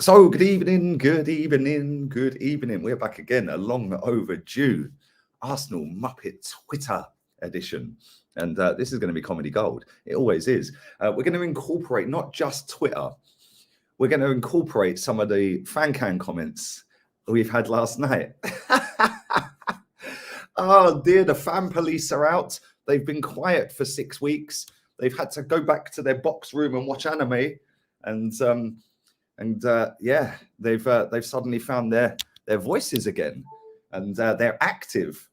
So, good evening, good evening, good evening. We're back again, a long overdue Arsenal Muppet Twitter edition. And this is going to be comedy gold. It always is. We're going to incorporate not just Twitter, we're going to incorporate some of the fan cam comments we've had last night. Oh dear, the fan police are out. They've been quiet for 6 weeks. They've had to go back to their box room and watch anime. And yeah, they've suddenly found their voices again, and they're active,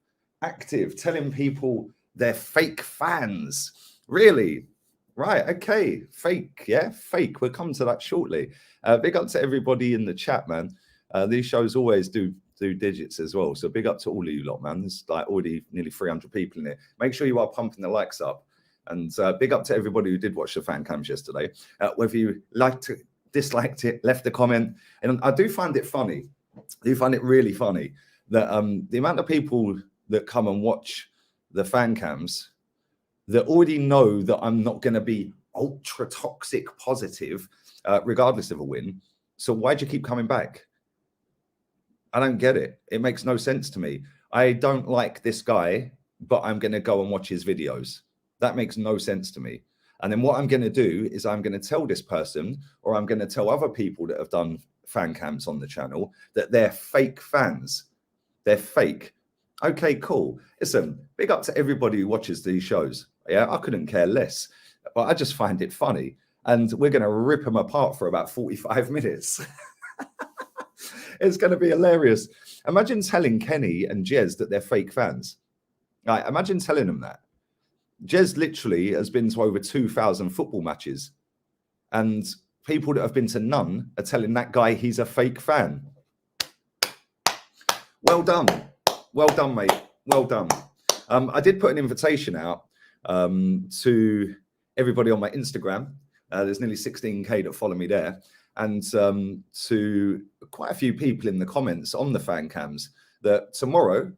telling people they're fake fans. Really? Right? Okay, fake. Yeah, fake. We'll come to that shortly. Big up to everybody in the chat, man. These shows always do digits as well. So big up to all of you lot, man. There's like already nearly 300 people in here. Make sure you are pumping the likes up, and big up to everybody who did watch the fan cams yesterday. Whether you disliked it, left a comment, and I do find it funny. I do find it really funny that the amount of people that come and watch the fan cams that already know that I'm not going to be ultra toxic positive, regardless of a win. So why do you keep coming back? I don't get it. It makes no sense to me. I don't like this guy, but I'm going to go and watch his videos. That makes no sense to me. And then what I'm going to do is I'm going to tell this person, or I'm going to tell other people that have done fan cams on the channel, that they're fake fans. They're fake. Okay, cool. Listen, big up to everybody who watches these shows. Yeah, I couldn't care less, but I just find it funny. And we're going to rip them apart for about 45 minutes. It's going to be hilarious. Imagine telling Kenny and Jez that they're fake fans. Right, imagine telling them that. Jez literally has been to over 2,000 football matches, and people that have been to none are telling that guy he's a fake fan. Well done, mate. Well done. I did put an invitation out to everybody on my Instagram. There's nearly 16k that follow me there, and to quite a few people in the comments on the fan cams that tomorrow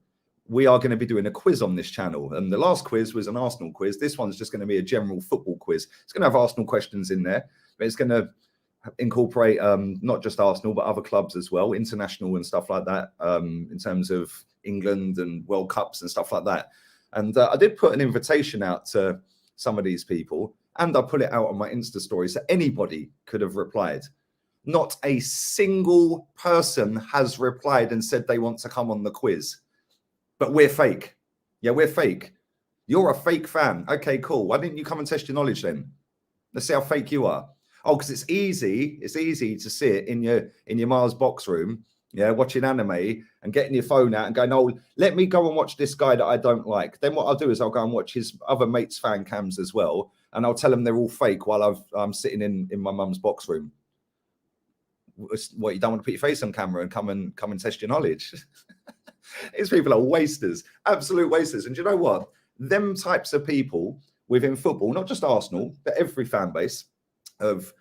we are going to be doing a quiz on this channel. And the last quiz was an Arsenal quiz. This one's just going to be a general football quiz. It's going to have Arsenal questions in there, but it's going to incorporate not just Arsenal, but other clubs as well, international and stuff like that, in terms of England and World Cups and stuff like that. And I did put an invitation out to some of these people, and I put it out on my Insta story, so anybody could have replied. Not a single person has replied and said they want to come on the quiz. But we're fake. Yeah, we're fake. You're a fake fan. Okay, cool. Why didn't you come and test your knowledge then? Let's see how fake you are. Oh, because it's easy. It's easy to sit in your Mars box room, yeah, watching anime and getting your phone out and going, oh, let me go and watch this guy that I don't like. Then what I'll do is I'll go and watch his other mates' fan cams as well, and I'll tell them they're all fake while I'm sitting in my mum's box room. What, you don't want to put your face on camera and come and test your knowledge? These people are wasters, absolute wasters. And you know what? Them types of people within football, not just Arsenal, but every fan base of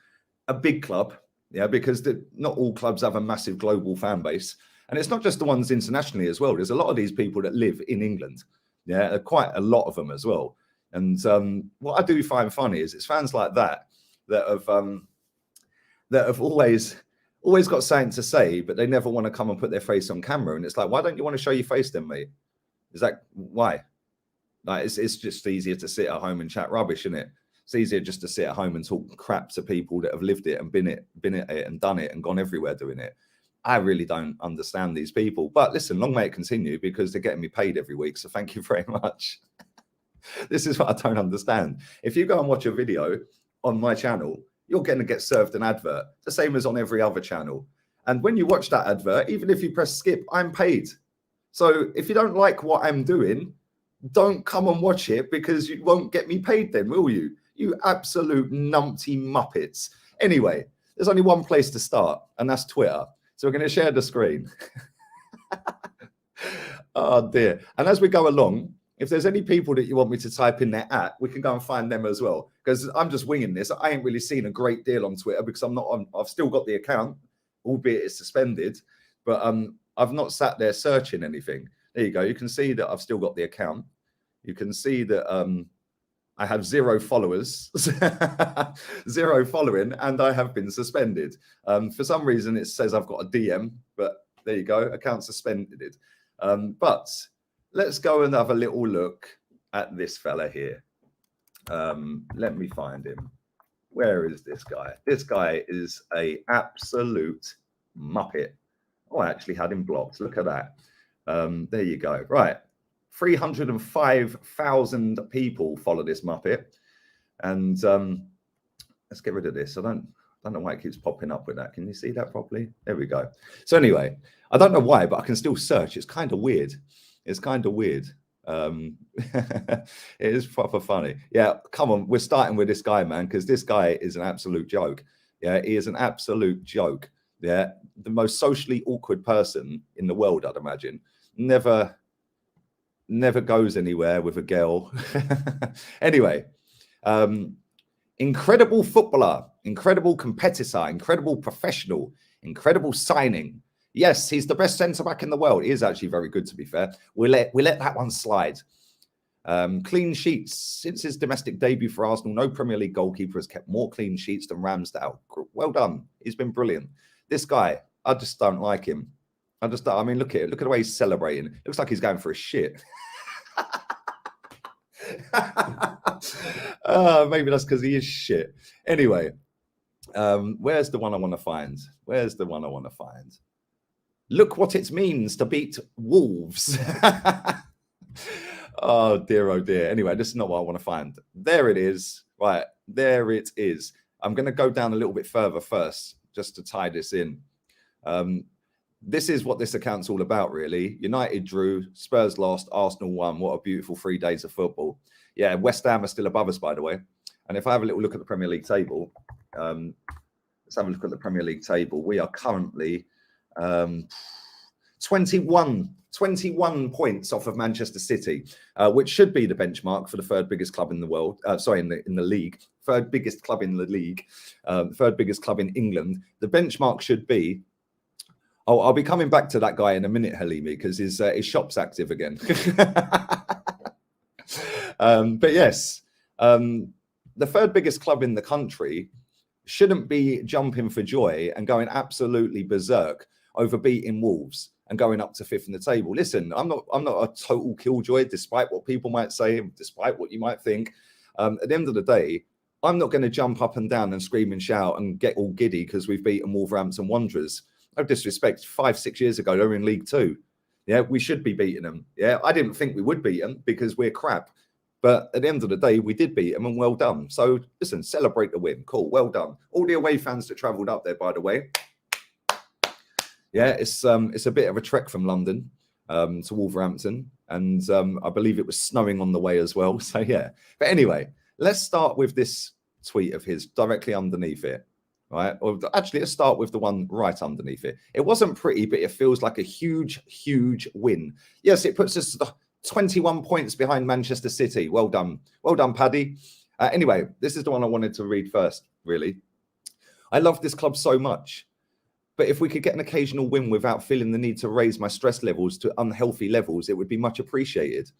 a big club, yeah, because not all clubs have a massive global fan base. And it's not just the ones internationally as well. There's a lot of these people that live in England. Yeah, quite a lot of them as well. And what I do find funny is it's fans like that have always got something to say, but they never want to come and put their face on camera. And it's like, why don't you want to show your face then, mate? Is that why? Like, it's just easier to sit at home and chat rubbish, isn't it? It's easier just to sit at home and talk crap to people that have lived it and been at it and done it and gone everywhere doing it. I really don't understand these people. But listen, long may it continue, because they're getting me paid every week. So thank you very much. This is what I don't understand. If you go and watch a video on my channel, you're going to get served an advert, the same as on every other channel. And when you watch that advert, even if you press skip, I'm paid. So if you don't like what I'm doing, don't come and watch it, because you won't get me paid then, will you? You absolute numpty muppets. Anyway, there's only one place to start, and that's Twitter. So we're going to share the screen. Oh dear. And as we go along, if there's any people that you want me to type in their at, we can go and find them as well. Because I'm just winging this. I ain't really seen a great deal on Twitter, because I've still got the account, albeit it's suspended. But I've not sat there searching anything. There you go. You can see that I've still got the account. You can see that I have 0 followers, 0 following, and I have been suspended. For some reason, it says I've got a DM, but there you go, account suspended. But let's go and have a little look at this fella here. Let me find him. Where is this guy? This guy is a absolute Muppet. Oh, I actually had him blocked. Look at that. There you go. Right. 305,000 people follow this Muppet. And let's get rid of this. I don't know why it keeps popping up with that. Can you see that properly? There we go. So anyway, I don't know why, but I can still search. It's kind of weird. It's kind of weird. It is proper funny. Yeah, come on. We're starting with this guy, man, because this guy is an absolute joke. Yeah, he is an absolute joke. Yeah, the most socially awkward person in the world, I'd imagine. Never goes anywhere with a girl. Anyway, incredible footballer, incredible competitor, incredible professional, incredible signing. Yes, he's the best centre-back in the world. He is actually very good, to be fair. We let that one slide. Clean sheets. Since his domestic debut for Arsenal, no Premier League goalkeeper has kept more clean sheets than Ramsdale. Well done. He's been brilliant. This guy, I just don't like him. I mean, look at it. Look at the way he's celebrating. Looks like he's going for a shit. Maybe that's because he is shit. Anyway, where's the one I want to find? Where's the one I want to find? Look what it means to beat Wolves. Oh dear. Anyway, this is not what I want to find. There it is. Right, there it is. I'm going to go down a little bit further first, just to tie this in. This is what this account's all about, really. United drew, Spurs lost, Arsenal won. What a beautiful 3 days of football. Yeah, West Ham are still above us, by the way. And if I have a little look at the Premier League table, let's have a look at the Premier League table. We are currently 21 points off of Manchester City, which should be the benchmark for the third biggest club in the world. In the league, third biggest club in the league, third biggest club in England. The benchmark should be. Oh, I'll be coming back to that guy in a minute, Halimi, because his shop's active again. But yes, the third biggest club in the country shouldn't be jumping for joy and going absolutely berserk over beating Wolves and going up to 5th in the table. Listen, I'm not a total killjoy, despite what people might say, despite what you might think. At the end of the day, I'm not going to jump up and down and scream and shout and get all giddy because we've beaten Wolverhampton Wanderers. No disrespect, 5-6 years ago, they were in League Two. Yeah, we should be beating them. Yeah, I didn't think we would beat them because we're crap. But at the end of the day, we did beat them, and well done. So listen, celebrate the win. Cool, well done. All the away fans that travelled up there, by the way. Yeah, it's a bit of a trek from London to Wolverhampton, and I believe it was snowing on the way as well. So yeah, but anyway, let's start with this tweet of his directly underneath it. Right, or actually, let's start with the one right underneath it. It wasn't pretty, but it feels like a huge, huge win. Yes, it puts us 21 points behind Manchester City. Well done, Paddy. Anyway, this is the one I wanted to read first. Really, I love this club so much, but if we could get an occasional win without feeling the need to raise my stress levels to unhealthy levels, it would be much appreciated.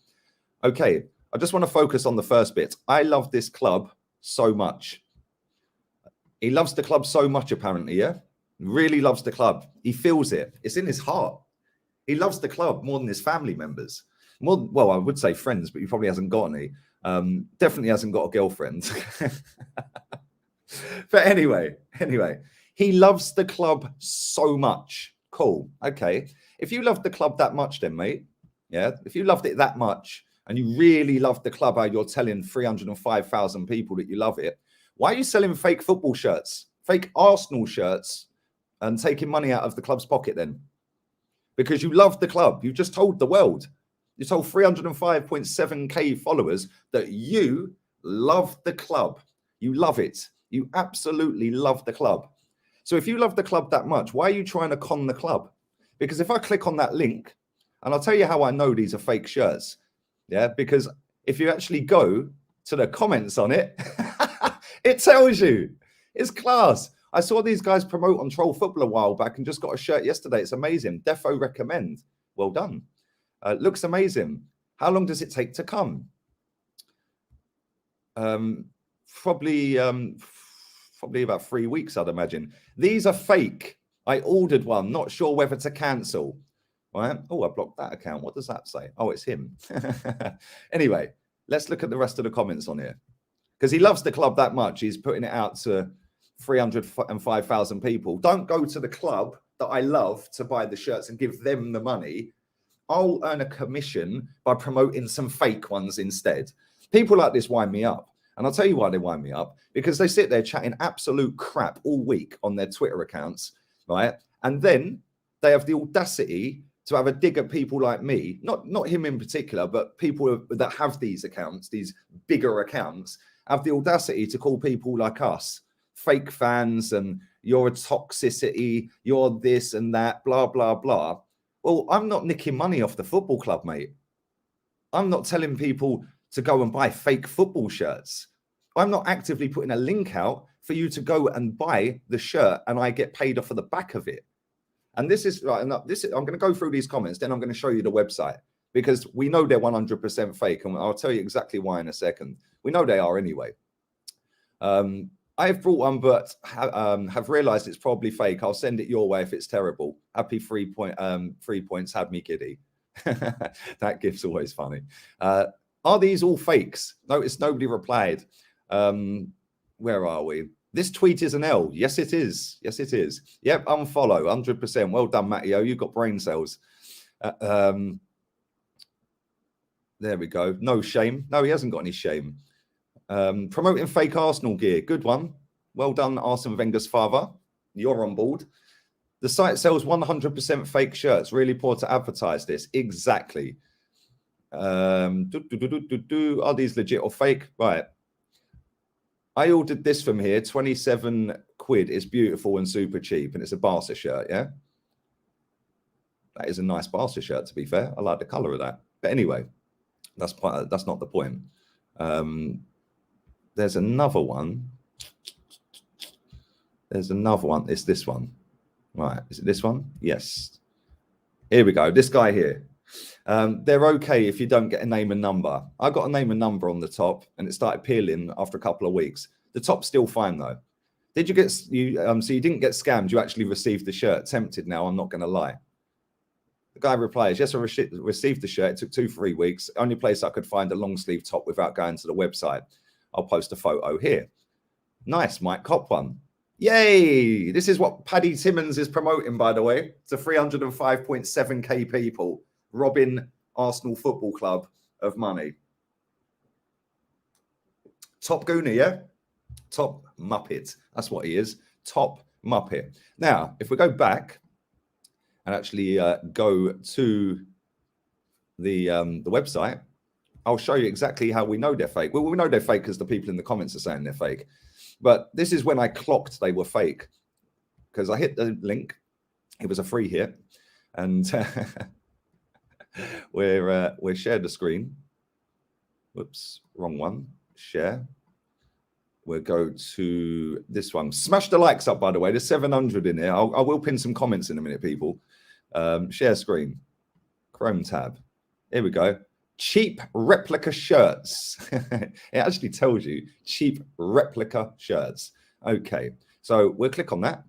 Okay, I just want to focus on the first bit. I love this club so much. He loves the club so much, apparently, yeah? Really loves the club. He feels it. It's in his heart. He loves the club more than his family members. Well, I would say friends, but he probably hasn't got any. Definitely hasn't got a girlfriend. But anyway, he loves the club so much. Cool. Okay. If you love the club that much then, mate, yeah, if you loved it that much and you really love the club, how you're telling 305,000 people that you love it, why are you selling fake football shirts, fake Arsenal shirts, and taking money out of the club's pocket then? Because you love the club. You just told the world. You told 305.7k followers that you love the club. You love it. You absolutely love the club. So if you love the club that much, why are you trying to con the club? Because if I click on that link, and I'll tell you how I know these are fake shirts, yeah, because if you actually go to the comments on it, it tells you. It's class. I saw these guys promote on Troll Football a while back and just got a shirt yesterday. It's amazing. Defo recommend. Well done. Looks amazing. How long does it take to come? Probably about 3 weeks, I'd imagine. These are fake. I ordered one, not sure whether to cancel. Right? Oh, I blocked that account. What does that say? Oh, it's him. Anyway, let's look at the rest of the comments on here. Because he loves the club that much, he's putting it out to 305,000 people. Don't go to the club that I love to buy the shirts and give them the money. I'll earn a commission by promoting some fake ones instead. People like this wind me up. And I'll tell you why they wind me up. Because they sit there chatting absolute crap all week on their Twitter accounts, right? And then they have the audacity to have a dig at people like me, not him in particular, but people that have these accounts, these bigger accounts, have the audacity to call people like us fake fans and you're a toxicity, you're this and that, blah, blah, blah. Well, I'm not nicking money off the football club, mate. I'm not telling people to go and buy fake football shirts. I'm not actively putting a link out for you to go and buy the shirt and I get paid off of the back of it. And this is right. I'm going to go through these comments, then I'm going to show you the website because we know they're 100% fake, and I'll tell you exactly why in a second. We know they are anyway. I have brought one, but have realised it's probably fake. I'll send it your way if it's terrible. Happy 3 points had me giddy. That gift's always funny. Are these all fakes? Notice nobody replied. Where are we? This tweet is an L. Yes, it is. Yes, it is. Yep, unfollow, 100%. Well done, Matteo. You've got brain cells. There we go. No shame. No, he hasn't got any shame. Promoting fake Arsenal gear. Good one. Well done, Arsene Wenger's father. You're on board. The site sells 100% fake shirts. Really poor to advertise this. Exactly. Are these legit or fake? Right. I ordered this from here, 27 quid. It's beautiful and super cheap, and it's a Barca shirt, yeah? That is a nice Barca shirt, to be fair. I like the colour of that. But anyway, that's not the point. There's another one. There's another one. It's this one. Right, is it this one? Yes. Here we go. This guy here. They're okay if you don't get a name and number. I got a name and number on the top, and it started peeling after a couple of weeks. The top's still fine though. Did you get so you didn't get scammed? You actually received the shirt. Tempted now. I'm not going to lie. The guy replies, yes, I received the shirt. It took 2-3 weeks. Only place I could find a long sleeve top without going to the website. I'll post a photo here. Nice, Mike Cop one. Yay! This is what Paddy Timmons is promoting, by the way, to 305.7k people. Robbing Arsenal Football Club of money. Top Gooner, yeah? Top Muppet. That's what he is. Top Muppet. Now, if we go back and actually go to the website, I'll show you exactly how we know they're fake. Well, we know they're fake because the people in the comments are saying they're fake. But this is when I clocked they were fake. Because I hit the link. It was a free hit. And... we're shared the screen. Whoops, wrong one. Share. We'll go to this one. Smash the likes up, by the way. There's 700 in here. I will pin some comments in a minute, people. Share screen. Chrome tab. Here we go. Cheap replica shirts. It actually tells you cheap replica shirts. Okay, so we'll click on that.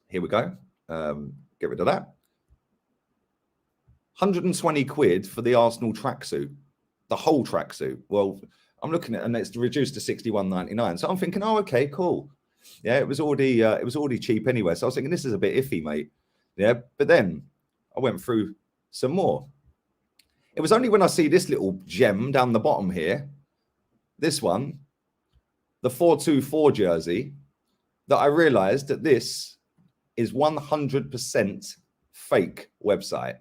Here we go. Get rid of that. 120 quid for the Arsenal tracksuit, the whole tracksuit. Well, I'm looking at, and it's reduced to 61.99. So I'm thinking, oh, okay, cool. Yeah, it was already cheap anyway. So I was thinking, this is a bit iffy, mate. Yeah, but then I went through some more. It was only when I see this little gem down the bottom here, this one, the 424 jersey, that I realized that this is 100% fake website.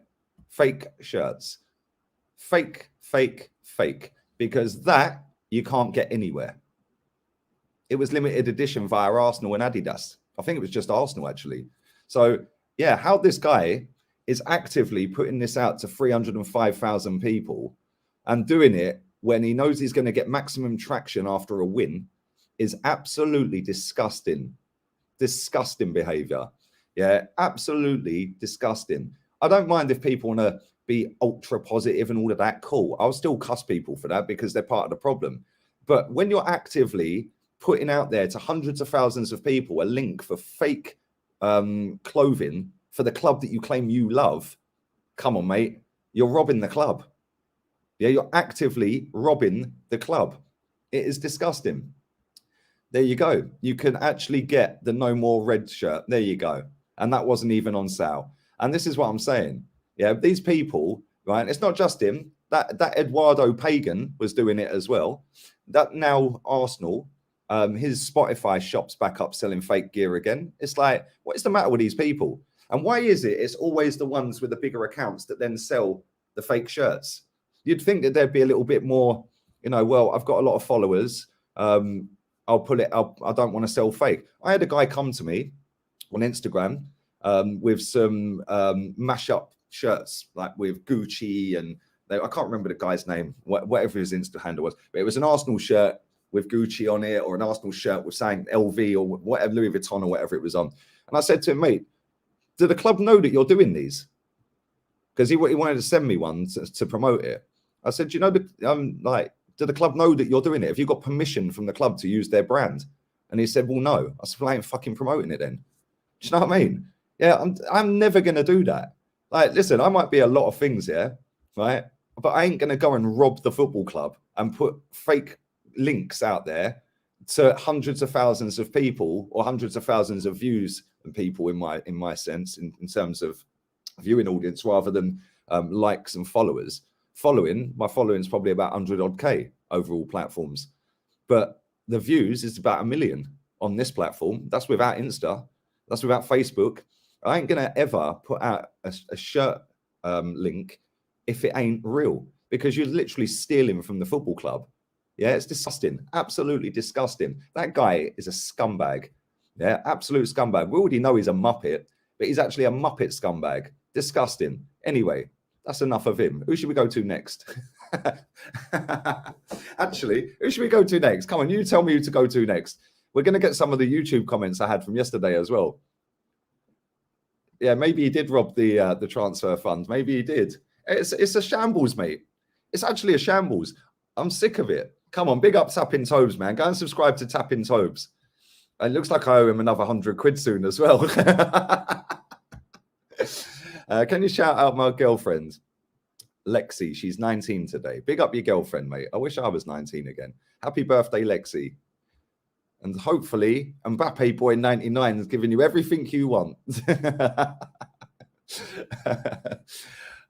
Fake shirts. Fake, because that you can't get anywhere. It was limited edition via Arsenal and Adidas. I think it was just Arsenal, actually. So, yeah, how this guy is actively putting this out to 305,000 people and doing it when he knows he's going to get maximum traction after a win is absolutely disgusting. Disgusting behavior. Yeah, absolutely disgusting. I don't mind if people want to be ultra positive and all of that. Cool. I'll still cuss people for that because they're part of the problem. But when you're actively putting out there to hundreds of thousands of people a link for fake clothing for the club that you claim you love, come on, mate, you're robbing the club. Yeah, you're actively robbing the club. It is disgusting. There you go. You can actually get the No More Red shirt. There you go. And that wasn't even on sale. And this is what I'm saying. Yeah, these people, right? It's not just him. That Eduardo Pagan was doing it as well. That now Arsenal, his Spotify shop's back up selling fake gear again. It's like, what is the matter with these people? And why is it it's always the ones with the bigger accounts that then sell the fake shirts? You'd think that there'd be a little bit more, you know, well, I've got a lot of followers. I'll pull it up. I don't want to sell fake. I had a guy come to me on Instagram with some mashup shirts, like with Gucci and I can't remember the guy's name, whatever his Insta handle was, but it was an Arsenal shirt with Gucci on it, or an Arsenal shirt with saying LV or whatever, Louis Vuitton or whatever it was on. And I said to him, mate, do the club know that you're doing these? Because he wanted to send me one to promote it. I said, you know, like, do the club know that you're doing it? Have you got permission from the club to use their brand? And he said, well, no. I said, well, I ain't fucking promoting it then. Do you know what I mean? Yeah, I'm never going to do that. Like, listen, I might be a lot of things here, right? But I ain't going to go and rob the football club and put fake links out there to hundreds of thousands of people, or hundreds of thousands of views and people in my sense, in terms of viewing audience, rather than likes and followers. My following is probably about 100 odd K over all platforms, but the views is about 1 million on this platform. That's without Insta. That's without Facebook. I ain't gonna ever put out a shirt link if it ain't real, because you're literally stealing from the football club. Yeah, it's disgusting. Absolutely disgusting. That guy is a scumbag. Yeah, absolute scumbag. We already know he's a Muppet, but he's actually a Muppet scumbag. Disgusting. Anyway, that's enough of him. Who should we go to next? Actually, who should we go to next? Come on, you tell me who to go to next. We're going to get some of the YouTube comments I had from yesterday as well. Yeah, maybe he did rob the transfer fund. Maybe he did. It's a shambles, mate. It's actually a shambles. I'm sick of it. Come on, big up Tapping Tobes, man. Go and subscribe to Tapping Tobes. It looks like I owe him another 100 quid soon as well. Can you shout out my girlfriend, Lexi? She's 19 today. Big up your girlfriend, mate. I wish I was 19 again. Happy birthday, Lexi. And hopefully, Mbappe Boy 99 is giving you everything you want.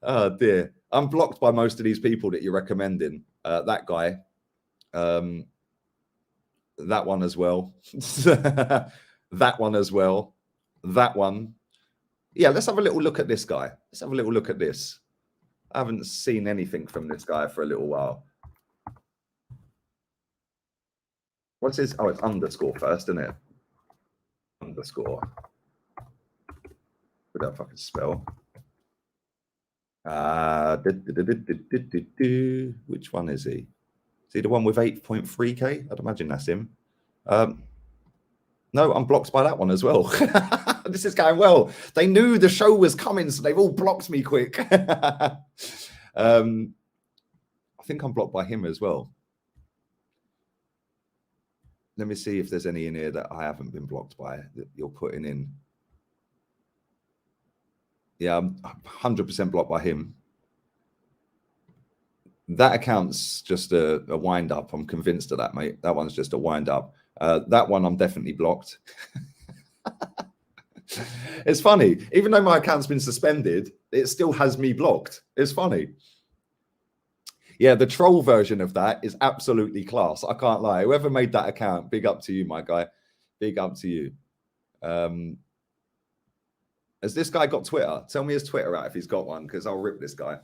Oh, dear. I'm blocked by most of these people that you're recommending. That guy. That one as well. That one as well. That one. Yeah, let's have a little look at this guy. Let's have a little look at this. I haven't seen anything from this guy for a little while. What's his? Oh, it's underscore first, isn't it? Underscore. With that fucking spell. Which one is he? Is he the one with 8.3K? I'd imagine that's him. No, I'm blocked by that one as well. This is going well. They knew the show was coming, so they've all blocked me quick. I think I'm blocked by him as well. Let me see if there's any in here that I haven't been blocked by that you're putting in. Yeah, I'm 100% blocked by him. That account's just a wind up. I'm convinced of that, mate. That one's just a wind up. That one I'm definitely blocked. It's funny. Even though my account's been suspended, it still has me blocked. It's funny. Yeah, the troll version of that is absolutely class. I can't lie. Whoever made that account, big up to you, my guy. Big up to you. Has this guy got Twitter? Tell me his Twitter out if he's got one, because I'll rip this guy.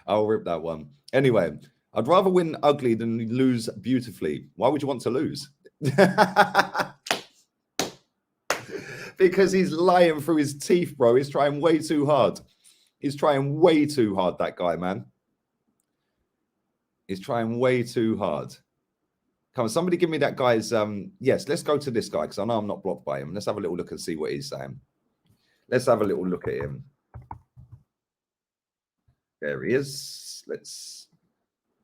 I'll rip that one. Anyway, I'd rather win ugly than lose beautifully. Why would you want to lose? Because he's lying through his teeth, bro. He's trying way too hard. He's trying way too hard, that guy, man. He's trying way too hard. Come on, somebody give me that guy's... yes, let's go to this guy, because I know I'm not blocked by him. Let's have a little look and see what he's saying. Let's have a little look at him. There he is.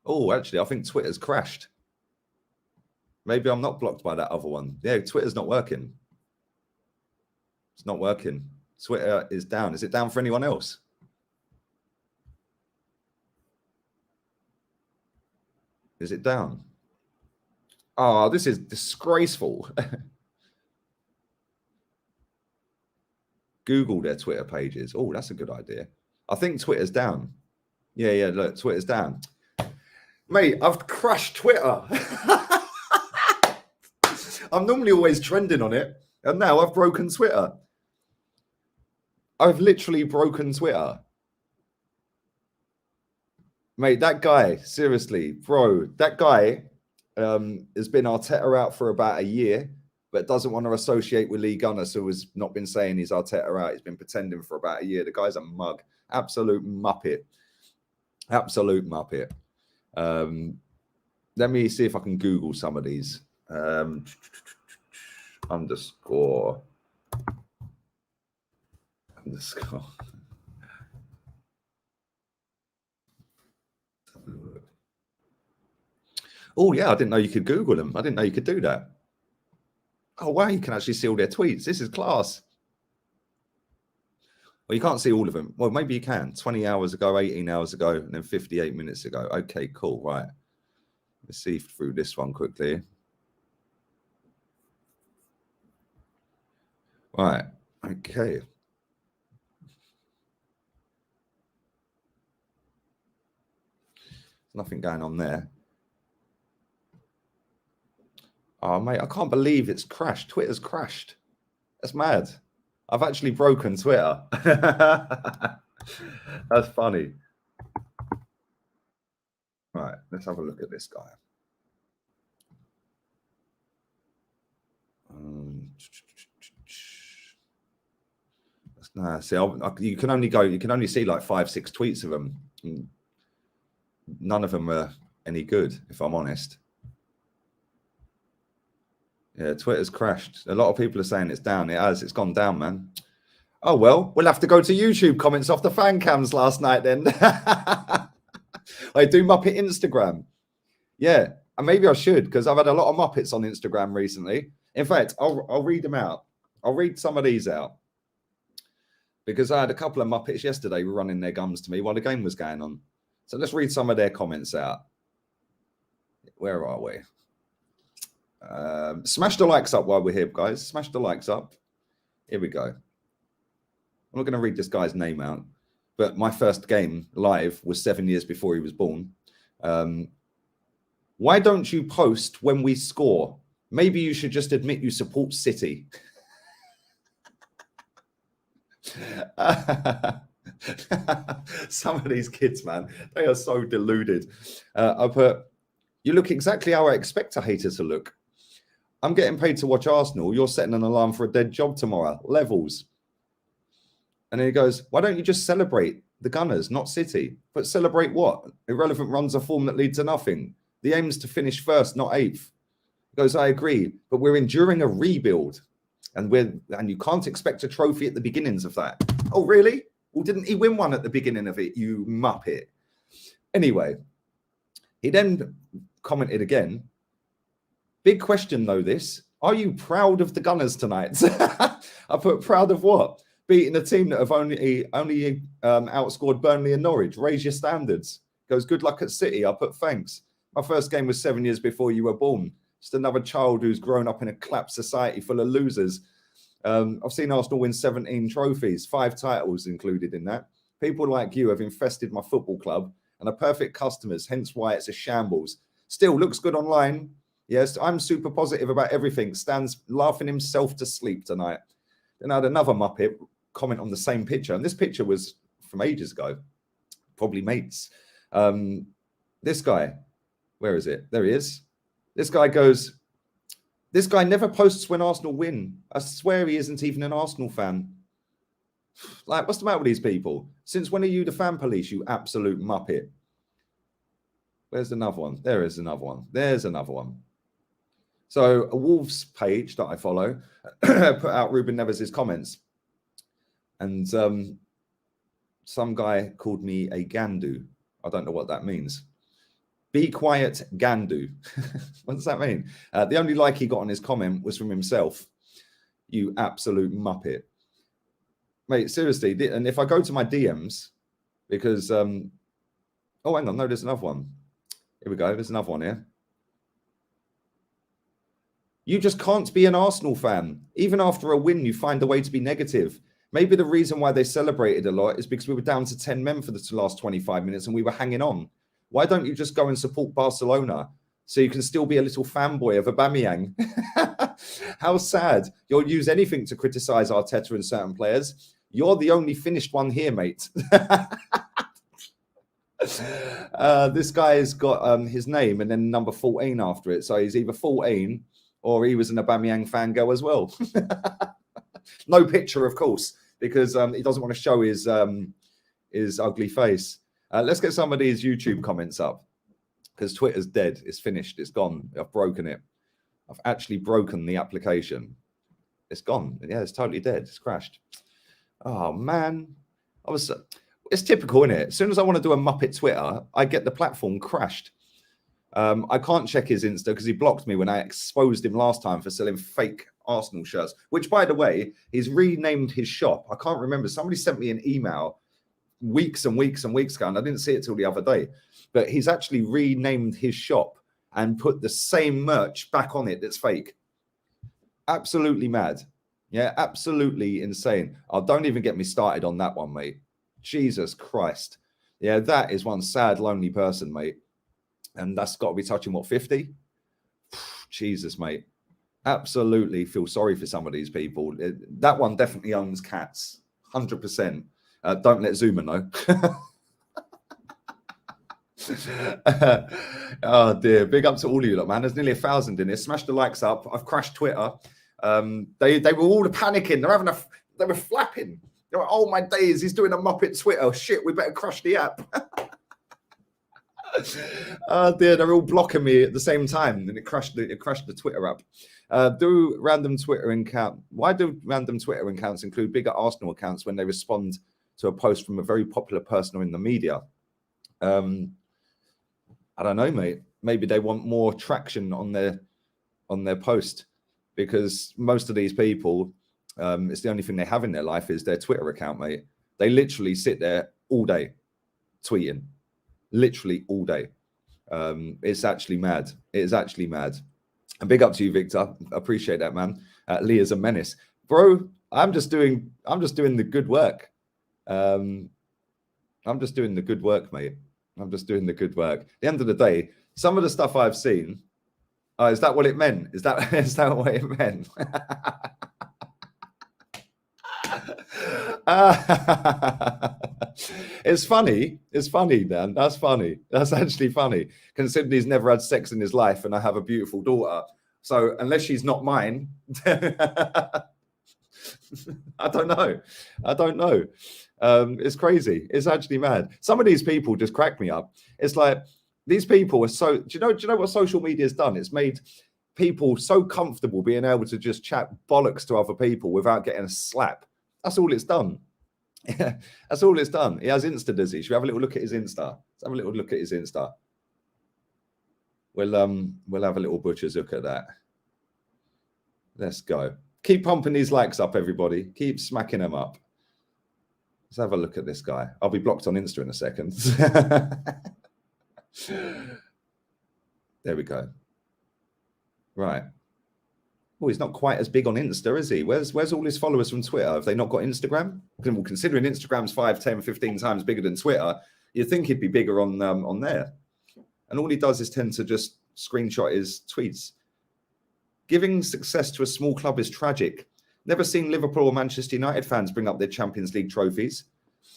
Oh, actually, I think Twitter's crashed. Maybe I'm not blocked by that other one. Yeah, Twitter's not working. It's not working. Twitter is down. Is it down for anyone else? Is it down? Oh, this is disgraceful. Google their Twitter pages. Oh, that's a good idea. I think Twitter's down. Yeah, look, Twitter's down. Mate, I've crashed Twitter. I'm normally always trending on it, and now I've broken Twitter. I've literally broken Twitter. Mate, that guy, seriously, bro, that guy has been Arteta out for about a year, but doesn't want to associate with Lee Gunner, so has not been saying he's Arteta out. He's been pretending for about a year. The guy's a mug. Absolute Muppet. Absolute Muppet. Let me see if I can Google some of these. Underscore. Oh, yeah, I didn't know you could Google them. I didn't know you could do that. Oh, wow, you can actually see all their tweets. This is class. Well, you can't see all of them. Well, maybe you can. 20 hours ago, 18 hours ago, and then 58 minutes ago. Okay, cool. Right. Let's see through this one quickly. Right. Okay. There's nothing going on there. Oh, mate, I can't believe it's crashed. Twitter's crashed. That's mad. I've actually broken Twitter. That's funny. Right, let's have a look at this guy. See, you can only see like 5-6 tweets of them. None of them are any good, if I'm honest. Yeah, Twitter's crashed. A lot of people are saying it's down. It has. It's gone down, man. Oh, well, we'll have to go to YouTube comments off the fan cams last night then. I do Muppet Instagram. Yeah, and maybe I should, because I've had a lot of Muppets on Instagram recently. In fact, I'll read them out. I'll read some of these out. Because I had a couple of Muppets yesterday running their gums to me while the game was going on. So let's read some of their comments out. Where are we? Smash the likes up while we're here, guys. Smash the likes up. Here we go. I'm not going to read this guy's name out, but my first game live was 7 years before he was born. Why don't you post when we score? Maybe you should just admit you support City. Some of these kids, man, they are so deluded. I put, you look exactly how I expect a hater to look. I'm getting paid to watch Arsenal. You're setting an alarm for a dead job tomorrow. Levels. And then he goes, why don't you just celebrate the Gunners, not City? But celebrate what? Irrelevant runs a form that lead to nothing. The aim is to finish first, not eighth. He goes, I agree, but we're enduring a rebuild. And you can't expect a trophy at the beginnings of that. Oh, really? Well, didn't he win one at the beginning of it, you Muppet? Anyway, he then commented again. Big question, though, this. Are you proud of the Gunners tonight? I put proud of what? Beating a team that have only outscored Burnley and Norwich. Raise your standards. Goes, good luck at City. I put thanks. My first game was 7 years before you were born. Just another child who's grown up in a collapsed society full of losers. I've seen Arsenal win 17 trophies, 5 titles included in that. People like you have infested my football club and are perfect customers, hence why it's a shambles. Still looks good online. Yes, I'm super positive about everything. Stan's laughing himself to sleep tonight. Then I had another Muppet comment on the same picture. And this picture was from ages ago, probably mates. This guy, where is it? There he is. This guy goes, this guy never posts when Arsenal win. I swear he isn't even an Arsenal fan. Like, what's the matter with these people? Since when are you the fan police, you absolute Muppet? Where's another one? There is another one. There's another one. So a Wolves page that I follow put out Ruben Neves' comments. And some guy called me a Gandu. I don't know what that means. Be quiet, Gandu. What does that mean? The only like he got on his comment was from himself. You absolute Muppet. Mate, seriously. And if I go to my DMs, because, oh, hang on. No, there's another one. Here we go. There's another one here. You just can't be an Arsenal fan. Even after a win, you find a way to be negative. Maybe the reason why they celebrated a lot is because we were down to 10 men for the last 25 minutes and we were hanging on. Why don't you just go and support Barcelona so you can still be a little fanboy of Aubameyang? How sad. You'll use anything to criticize Arteta and certain players. You're the only finished one here, mate. This guy's got his name and then number 14 after it. So he's either 14 or he was an Aubameyang fangirl as well. No picture, of course, because he doesn't want to show his ugly face. Let's get some of these YouTube comments up because Twitter's dead. It's finished. It's gone. I've broken it. I've actually broken the application. It's gone. Yeah, it's totally dead. It's crashed. Oh, man. It's typical, isn't it? As soon as I want to do a Muppet Twitter, I get the platform crashed. I can't check his Insta because he blocked me when I exposed him last time for selling fake Arsenal shirts, which, by the way, he's renamed his shop. I can't remember. Somebody sent me an email weeks and weeks and weeks ago, and I didn't see it till the other day. But he's actually renamed his shop and put the same merch back on it that's fake. Absolutely mad. Yeah, absolutely insane. Oh, don't even get me started on that one, mate. Jesus Christ. Yeah, that is one sad, lonely person, mate. And that's got to be touching, what, 50? Jesus, mate. Absolutely feel sorry for some of these people. That one definitely owns cats. 100%. Don't let Zuma know. Oh, dear. Big up to all of you, lot, man. There's nearly 1,000 in here. Smash the likes up. I've crashed Twitter. They were all panicking. They were flapping. They were, oh, my days. He's doing a Muppet Twitter. Oh, shit, we better crush the app. Oh dear, they're all blocking me at the same time, and it crashed the Twitter app. Why do random Twitter accounts include bigger Arsenal accounts when they respond to a post from a very popular person or in the media? I don't know, mate. Maybe they want more traction on their post, because most of these people, it's the only thing they have in their life is their Twitter account, mate. They literally sit there all day tweeting. Literally all day. It's actually mad. It is actually mad. And big up to you, Victor. I appreciate that, man. Leah's a menace, bro. I'm just doing the good work. I'm just doing the good work, mate. I'm just doing the good work. At the end of the day, some of the stuff I've seen. Is that what it meant? Is that what it meant? It's funny, man. That's funny. That's actually funny, considering he's never had sex in his life and I have a beautiful daughter. So unless she's not mine, I don't know. It's crazy. It's actually mad. Some of these people just crack me up. It's like, these people are so, do you know what social media has done? It's made people so comfortable being able to just chat bollocks to other people without getting a slap. That's all it's done. Yeah, that's all it's done. He has Insta, does he? Should we have a little look at his Insta? Let's have a little look at his Insta. We'll have a little butcher's look at that. Let's go. Keep pumping these likes up, everybody. Keep smacking them up. Let's have a look at this guy. I'll be blocked on Insta in a second. There we go. Right. Oh, he's not quite as big on Insta, is he? Where's all his followers from Twitter? Have they not got Instagram? Well, considering Instagram's 5, 10, 15 times bigger than Twitter, you'd think he'd be bigger on there. And all he does is tend to just screenshot his tweets. Giving success to a small club is tragic. Never seen Liverpool or Manchester United fans bring up their Champions League trophies.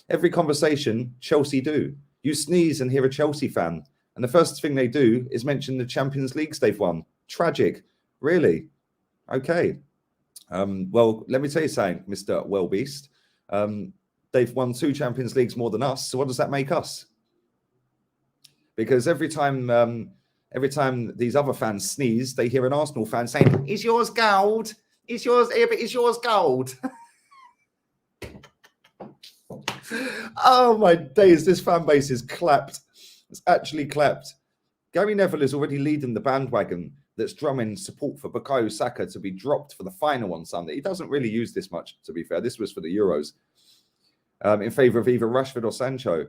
Every conversation, Chelsea do. You sneeze and hear a Chelsea fan, and the first thing they do is mention the Champions Leagues they've won. Tragic. Really? Okay. Well, let me tell you something, Mr. Wellbeast. They've won 2 Champions Leagues more than us. So what does that make us? Because every time these other fans sneeze, they hear an Arsenal fan saying, "Is yours gold? Is yours gold?" Oh my days, this fan base is clapped. It's actually clapped. Gary Neville is already leading the bandwagon that's drumming support for Bukayo Saka to be dropped for the final on Sunday. He doesn't really use this much, to be fair. This was for the Euros. In favour of either Rashford or Sancho.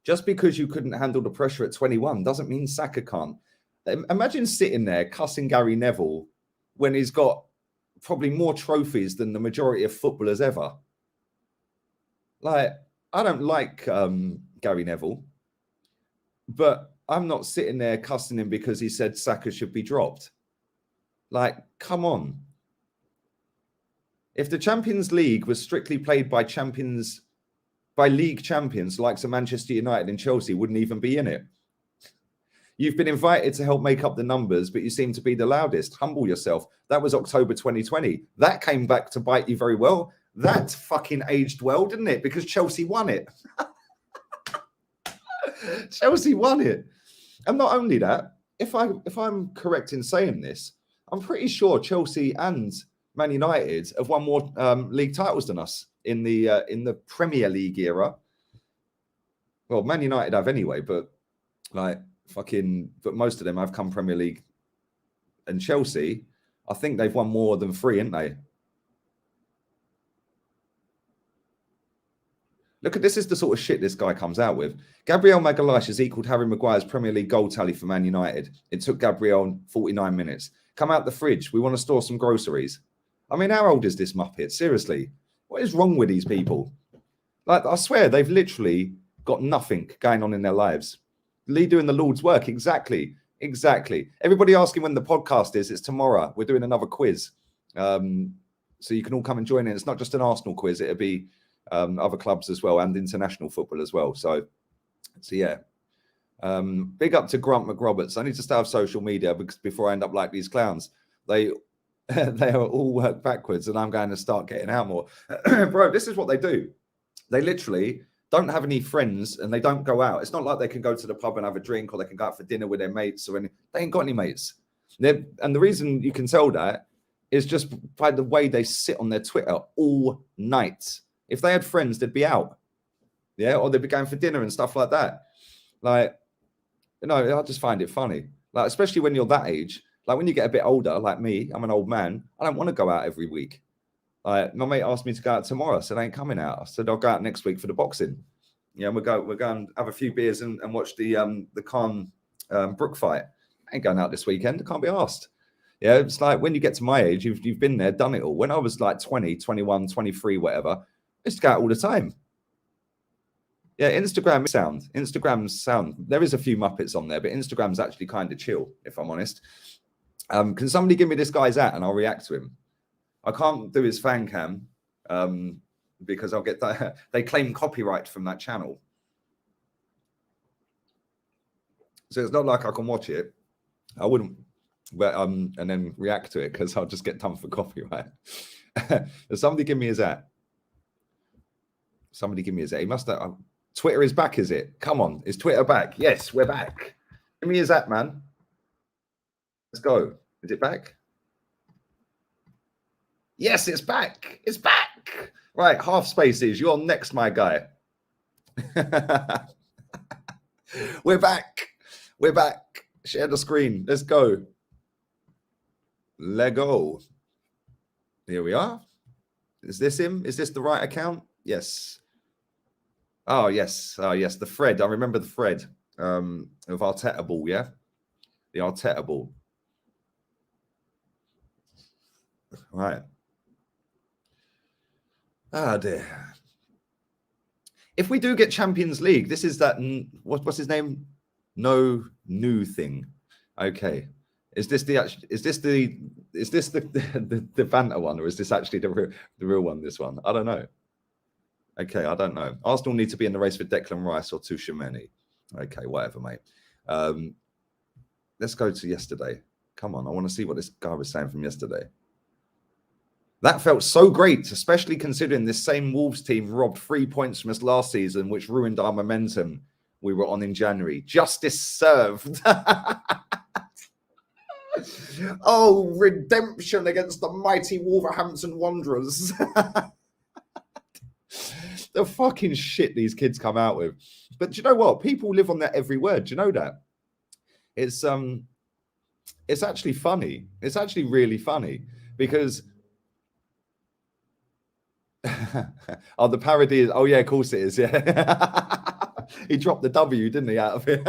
Just because you couldn't handle the pressure at 21 doesn't mean Saka can't. Imagine sitting there cussing Gary Neville when he's got probably more trophies than the majority of footballers ever. Like, I don't like Gary Neville, but I'm not sitting there cussing him because he said Saka should be dropped. Like, come on. If the Champions League was strictly played by league champions like Manchester United and Chelsea, wouldn't even be in it. You've been invited to help make up the numbers, but you seem to be the loudest. Humble yourself. That was October 2020. That came back to bite you very well. That fucking aged well, didn't it? Because Chelsea won it. Chelsea won it. And not only that, if I'm correct in saying this, I'm pretty sure Chelsea and Man United have won more league titles than us in the Premier League era. Well, Man United have anyway, but but most of them have come Premier League. And Chelsea, I think they've won more than 3, haven't they? Look at this, is the sort of shit this guy comes out with. Gabriel Magalhaes has equaled Harry Maguire's Premier League goal tally for Man United. It took Gabriel 49 minutes. Come out the fridge. We want to store some groceries. I mean, how old is this Muppet? Seriously. What is wrong with these people? Like, I swear, they've literally got nothing going on in their lives. Lee doing the Lord's work. Exactly. Everybody asking when the podcast is. It's tomorrow. We're doing another quiz. So you can all come and join in. It's not just an Arsenal quiz. It'll be other clubs as well and international football as well. So yeah. Big up to Grant McRoberts. I need to stay off social media because before I end up like these clowns. They are all work backwards and I'm going to start getting out more. Bro, this is what they do. They literally don't have any friends and they don't go out. It's not like they can go to the pub and have a drink or they can go out for dinner with their mates or anything. They ain't got any mates. And the reason you can tell that is just by the way they sit on their Twitter all night. If they had friends, they'd be out. Yeah, or they'd be going for dinner and stuff like that. Like, you know, I just find it funny. Like, especially when you're that age. Like, when you get a bit older, like me, I'm an old man. I don't want to go out every week. Like, my mate asked me to go out tomorrow. I said, I ain't coming out. I said, I'll go out next week for the boxing. Yeah, we're going to have a few beers and watch the Khan Brook fight. I ain't going out this weekend. I can't be asked. Yeah, it's like when you get to my age, you've been there, done it all. When I was like 20, 21, 23, whatever, I used to go out all the time. Yeah, Instagram's sound. There is a few Muppets on there, but Instagram's actually kind of chill, if I'm honest. Can somebody give me this guy's at and I'll react to him? I can't do his fan cam because I'll get that. They claim copyright from that channel. So it's not like I can watch it. I wouldn't, but and then react to it because I'll just get done for copyright. Somebody give me his at. Somebody give me his at. He must have. Twitter is back, is it? Come on, is Twitter back? Yes, we're back. Give me his at, man. Let's go. Is it back? Yes, it's back. It's back. Right, half spaces. You're next, my guy. We're back. We're back. Share the screen. Let's go. Lego. Here we are. Is this him? Is this the right account? Yes. Oh, yes. Oh, yes. The thread. I remember the thread of Arteta ball, yeah? The Arteta ball. Right. Ah, dear. If we do get Champions League, this is that, what's his name? No new thing. Okay. Is this the banter one, or is this actually the real one, this one? I don't know. Okay, I don't know. Arsenal need to be in the race for Declan Rice or Tuchemeni. Okay, whatever, mate. Let's go to yesterday. Come on, I want to see what this guy was saying from yesterday. That felt so great, especially considering this same Wolves team robbed 3 points from us last season, which ruined our momentum we were on in January. Justice served. Oh, redemption against the mighty Wolverhampton Wanderers. The fucking shit these kids come out with. But do you know what? People live on that every word. Do you know that? It's actually funny. It's actually really funny because oh, the parody is, oh yeah, of course it is. Yeah. He dropped the W, didn't he, out of it?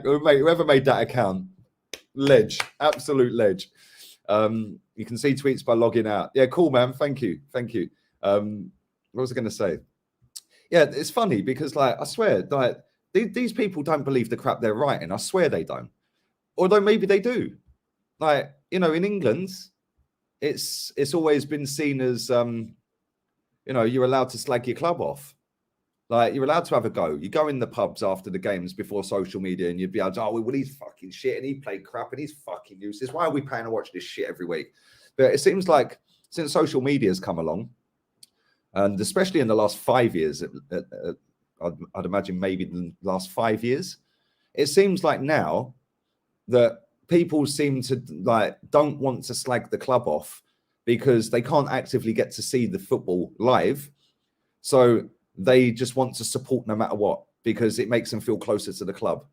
Whoever made that account, ledge, absolute ledge. You can see tweets by logging out. Yeah, cool, man. Thank you. What was I going to say? Yeah, it's funny because, like, I swear, like, these people don't believe the crap they're writing. I swear they don't. Although maybe they do. Like, you know, in England, it's always been seen as, you know, you're allowed to slag your club off. Like, you're allowed to have a go. You go in the pubs after the games before social media and you'd be able to, oh, well, he's fucking shit and he played crap and he's fucking useless. Why are we paying to watch this shit every week? But it seems like since social media has come along, and especially in the last 5 years, I'd imagine maybe the last 5 years, it seems like now that people seem to like don't want to slag the club off because they can't actively get to see the football live. So they just want to support no matter what because it makes them feel closer to the club.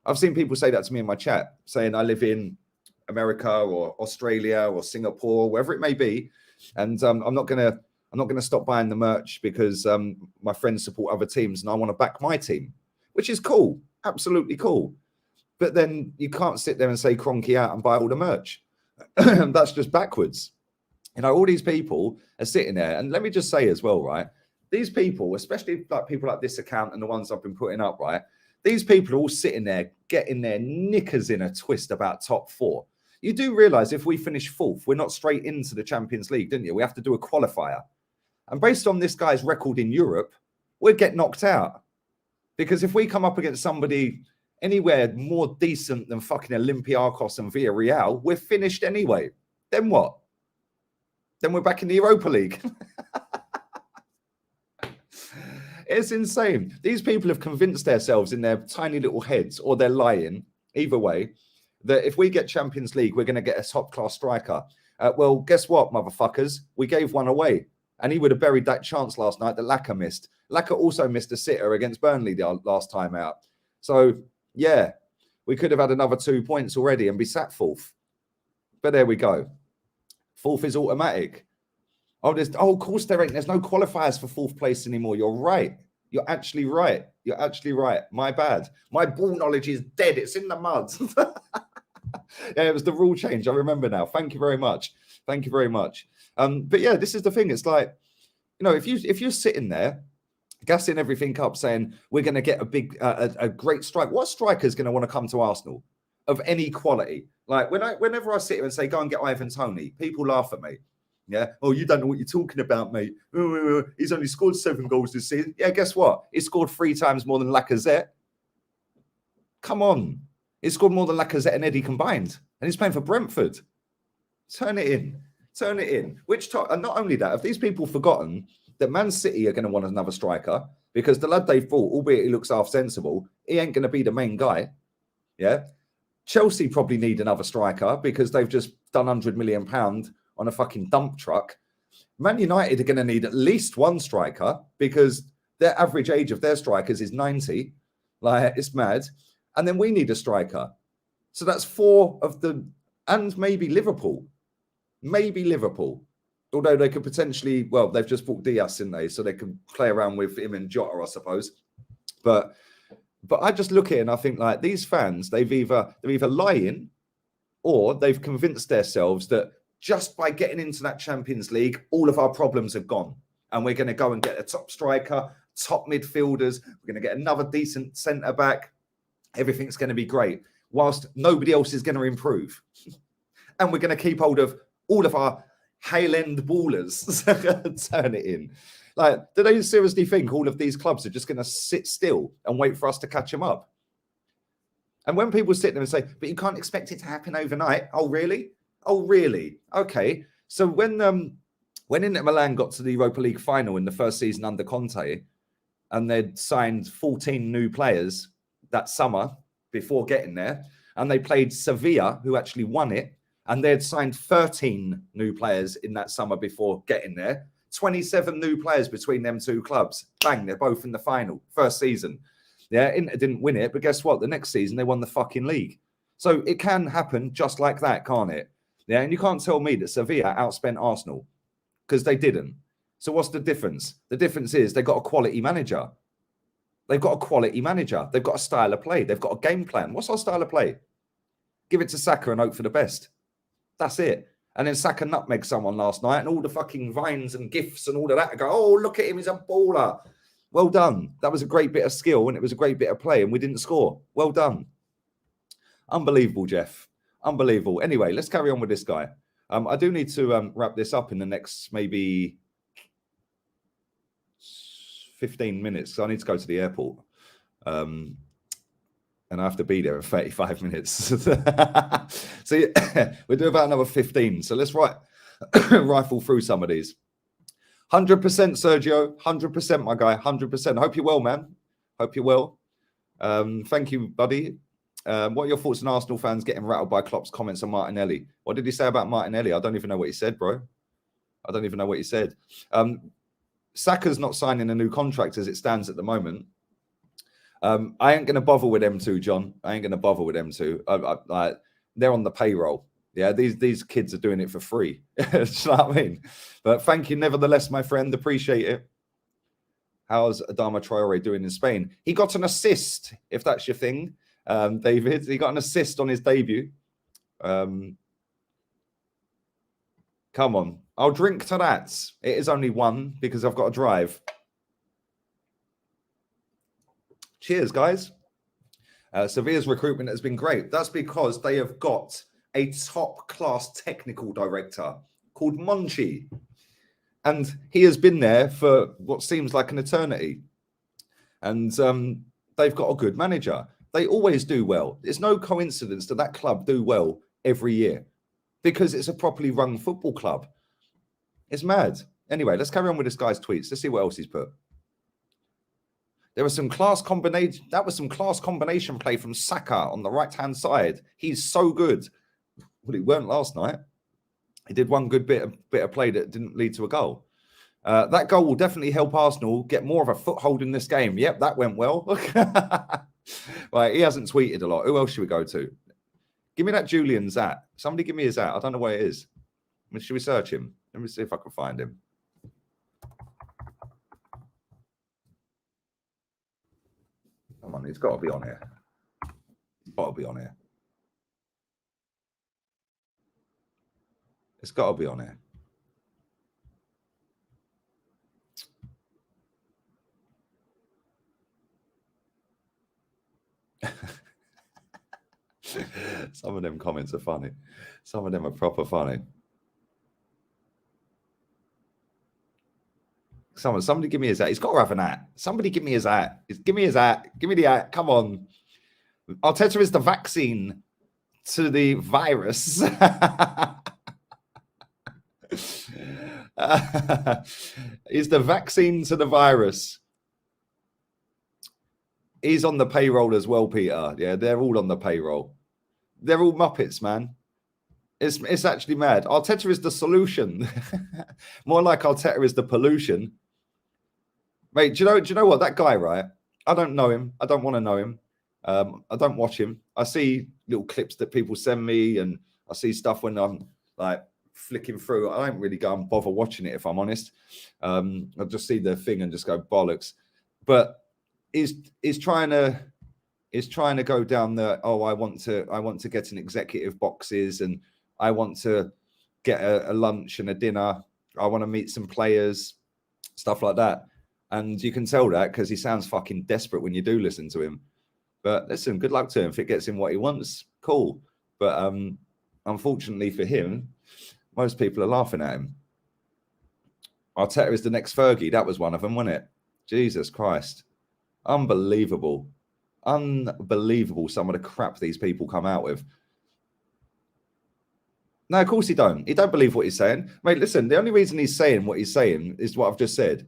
I've seen people say that to me in my chat, saying I live in America or Australia or Singapore, wherever it may be, and I'm not gonna stop buying the merch because my friends support other teams and I want to back my team, which is cool, absolutely cool. But then you can't sit there and say cronky out and buy all the merch. That's just backwards. You know, all these people are sitting there, and let me just say as well, right? These people, especially like people like this account and the ones I've been putting up, right? These people are all sitting there getting their knickers in a twist about top four. You do realize if we finish fourth, we're not straight into the Champions League, didn't you? We have to do a qualifier. And based on this guy's record in Europe, we'd get knocked out. Because if we come up against somebody anywhere more decent than fucking Olympiacos and Villarreal, we're finished anyway. Then what? Then we're back in the Europa League. It's insane. These people have convinced themselves in their tiny little heads, or they're lying, either way, that if we get Champions League, we're going to get a top-class striker. Well, guess what, motherfuckers? We gave one away, and he would have buried that chance last night that Laka missed. Laka also missed a sitter against Burnley the last time out. So, yeah, we could have had another 2 points already and be sat fourth. But there we go. Fourth is automatic. Oh, of course there ain't. There's no qualifiers for fourth place anymore. You're right. You're actually right. You're actually right. My bad. My ball knowledge is dead. It's in the mud. Yeah, it was the rule change. I remember now. Thank you very much. Thank you very much. But yeah, this is the thing. It's like, you know, if you're sitting there gassing everything up, saying we're going to get a great strike. What striker is going to want to come to Arsenal of any quality? Like whenever I sit here and say go and get Ivan Toney, people laugh at me. Yeah. Oh, you don't know what you're talking about, mate. He's only scored 7 goals this season. Yeah, guess what? He scored 3 times more than Lacazette. Come on. He scored more than Lacazette and Eddie combined. And he's playing for Brentford. Turn it in. Turn it in. And not only that, have these people forgotten that Man City are going to want another striker? Because the lad they've bought, albeit he looks half sensible, he ain't going to be the main guy. Yeah. Chelsea probably need another striker because they've just done £100 million on a fucking dump truck. Man United are going to need at least one striker because their average age of their strikers is 90. Like, it's mad. And then we need a striker. So that's 4 of the, and maybe Liverpool. Maybe Liverpool. Although they could potentially, well, they've just bought Diaz, didn't they? So they can play around with him and Jota, I suppose. But I just look at it and I think, like, these fans, they're either lying or they've convinced themselves that just by getting into that Champions League, all of our problems are gone. And we're going to go and get a top striker, top midfielders. We're going to get another decent centre-back. Everything's going to be great, whilst nobody else is going to improve. And we're going to keep hold of all of our Highland ballers. Turn it in. Like, do they seriously think all of these clubs are just going to sit still and wait for us to catch them up? And when people sit there and say, but you can't expect it to happen overnight. Oh, really? Oh, really? Okay. So when Inter Milan got to the Europa League final in the first season under Conte, and they'd signed 14 new players that summer before getting there, and they played Sevilla, who actually won it, And they had signed 13 new players in that summer before getting there. 27 new players between them two clubs. Bang, they're both in the final, first season. Yeah, Inter didn't win it, but guess what? The next season, they won the fucking league. So it can happen just like that, can't it? Yeah, and you can't tell me that Sevilla outspent Arsenal, because they didn't. So what's the difference? The difference is they got a quality manager. They've got a quality manager. They've got a style of play. They've got a game plan. What's our style of play? Give it to Saka and hope for the best. That's it. And then Saka nutmegged someone last night, and all the fucking vines and gifs and all of that go, oh, look at him, he's a baller. Well done. That was a great bit of skill, and it was a great bit of play, and we didn't score. Well done. Unbelievable, Jeff. Unbelievable. Anyway, let's carry on with this guy. I do need to wrap this up in the next maybe 15 minutes. So I need to go to the airport. And I have to be there in 35 minutes. So we'll do about another 15. So let's rifle through some of these. 100% Sergio, 100% my guy, 100%. Hope you're well, man. Hope you're well. Thank you, buddy. What are your thoughts on Arsenal fans getting rattled by Klopp's comments on Martinelli? What did he say about Martinelli? I don't even know what he said, bro. I don't even know what he said. Saka's not signing a new contract as it stands at the moment. I ain't going to bother with them two, John. I ain't going to bother with them two. They're on the payroll. Yeah, these kids are doing it for free. Do you know what I mean? But thank you nevertheless, my friend. Appreciate it. How's Adama Traore doing in Spain? He got an assist, if that's your thing, David. He got an assist on his debut. Come on. I'll drink to that. It is only one because I've got to drive. Cheers, guys. Sevilla's recruitment has been great. That's because they have got a top-class technical director called Monchi. And he has been there for what seems like an eternity. And they've got a good manager. They always do well. It's no coincidence that club do well every year because it's a properly run football club. It's mad. Anyway, let's carry on with this guy's tweets. Let's see what else he's put. There was some class combination. That was some class combination play from Saka on the right-hand side. He's so good. Well, he weren't last night. He did one good bit of play that didn't lead to a goal. That goal will definitely help Arsenal get more of a foothold in this game. Yep, that went well. Right, he hasn't tweeted a lot. Who else should we go to? Give me that Julian Zat. Somebody give me his Zat. I don't know where it is. Should we search him? Let me see if I can find him. Come on, he's got to be on here. He's got to be on here. It's got to be on here. Some of them comments are funny. Some of them are proper funny. Somebody give me his hat. He's got to have an hat. Somebody give me his hat. Give me his hat. Give me the hat. Come on. Arteta is the vaccine to the virus. He's the vaccine to the virus. He's on the payroll as well, Peter. Yeah, they're all on the payroll. They're all Muppets, man. It's actually mad. Arteta is the solution. More like Arteta is the pollution. Mate, do you know what? That guy, right? I don't know him. I don't want to know him. I don't watch him. I see little clips that people send me, and I see stuff when I'm like flicking through. I don't really go and bother watching it, if I'm honest. I'll just see the thing and just go bollocks. But he's trying to go down the I want to get an executive boxes, and I want to get a lunch and a dinner. I want to meet some players, stuff like that. And you can tell that because he sounds fucking desperate when you do listen to him. But listen, good luck to him. If it gets him what he wants, cool. But unfortunately for him, most people are laughing at him. Arteta is the next Fergie. That was one of them, wasn't it? Jesus Christ. Unbelievable. Unbelievable some of the crap these people come out with. No, of course he don't. He don't believe what he's saying. Mate, listen, the only reason he's saying what he's saying is what I've just said.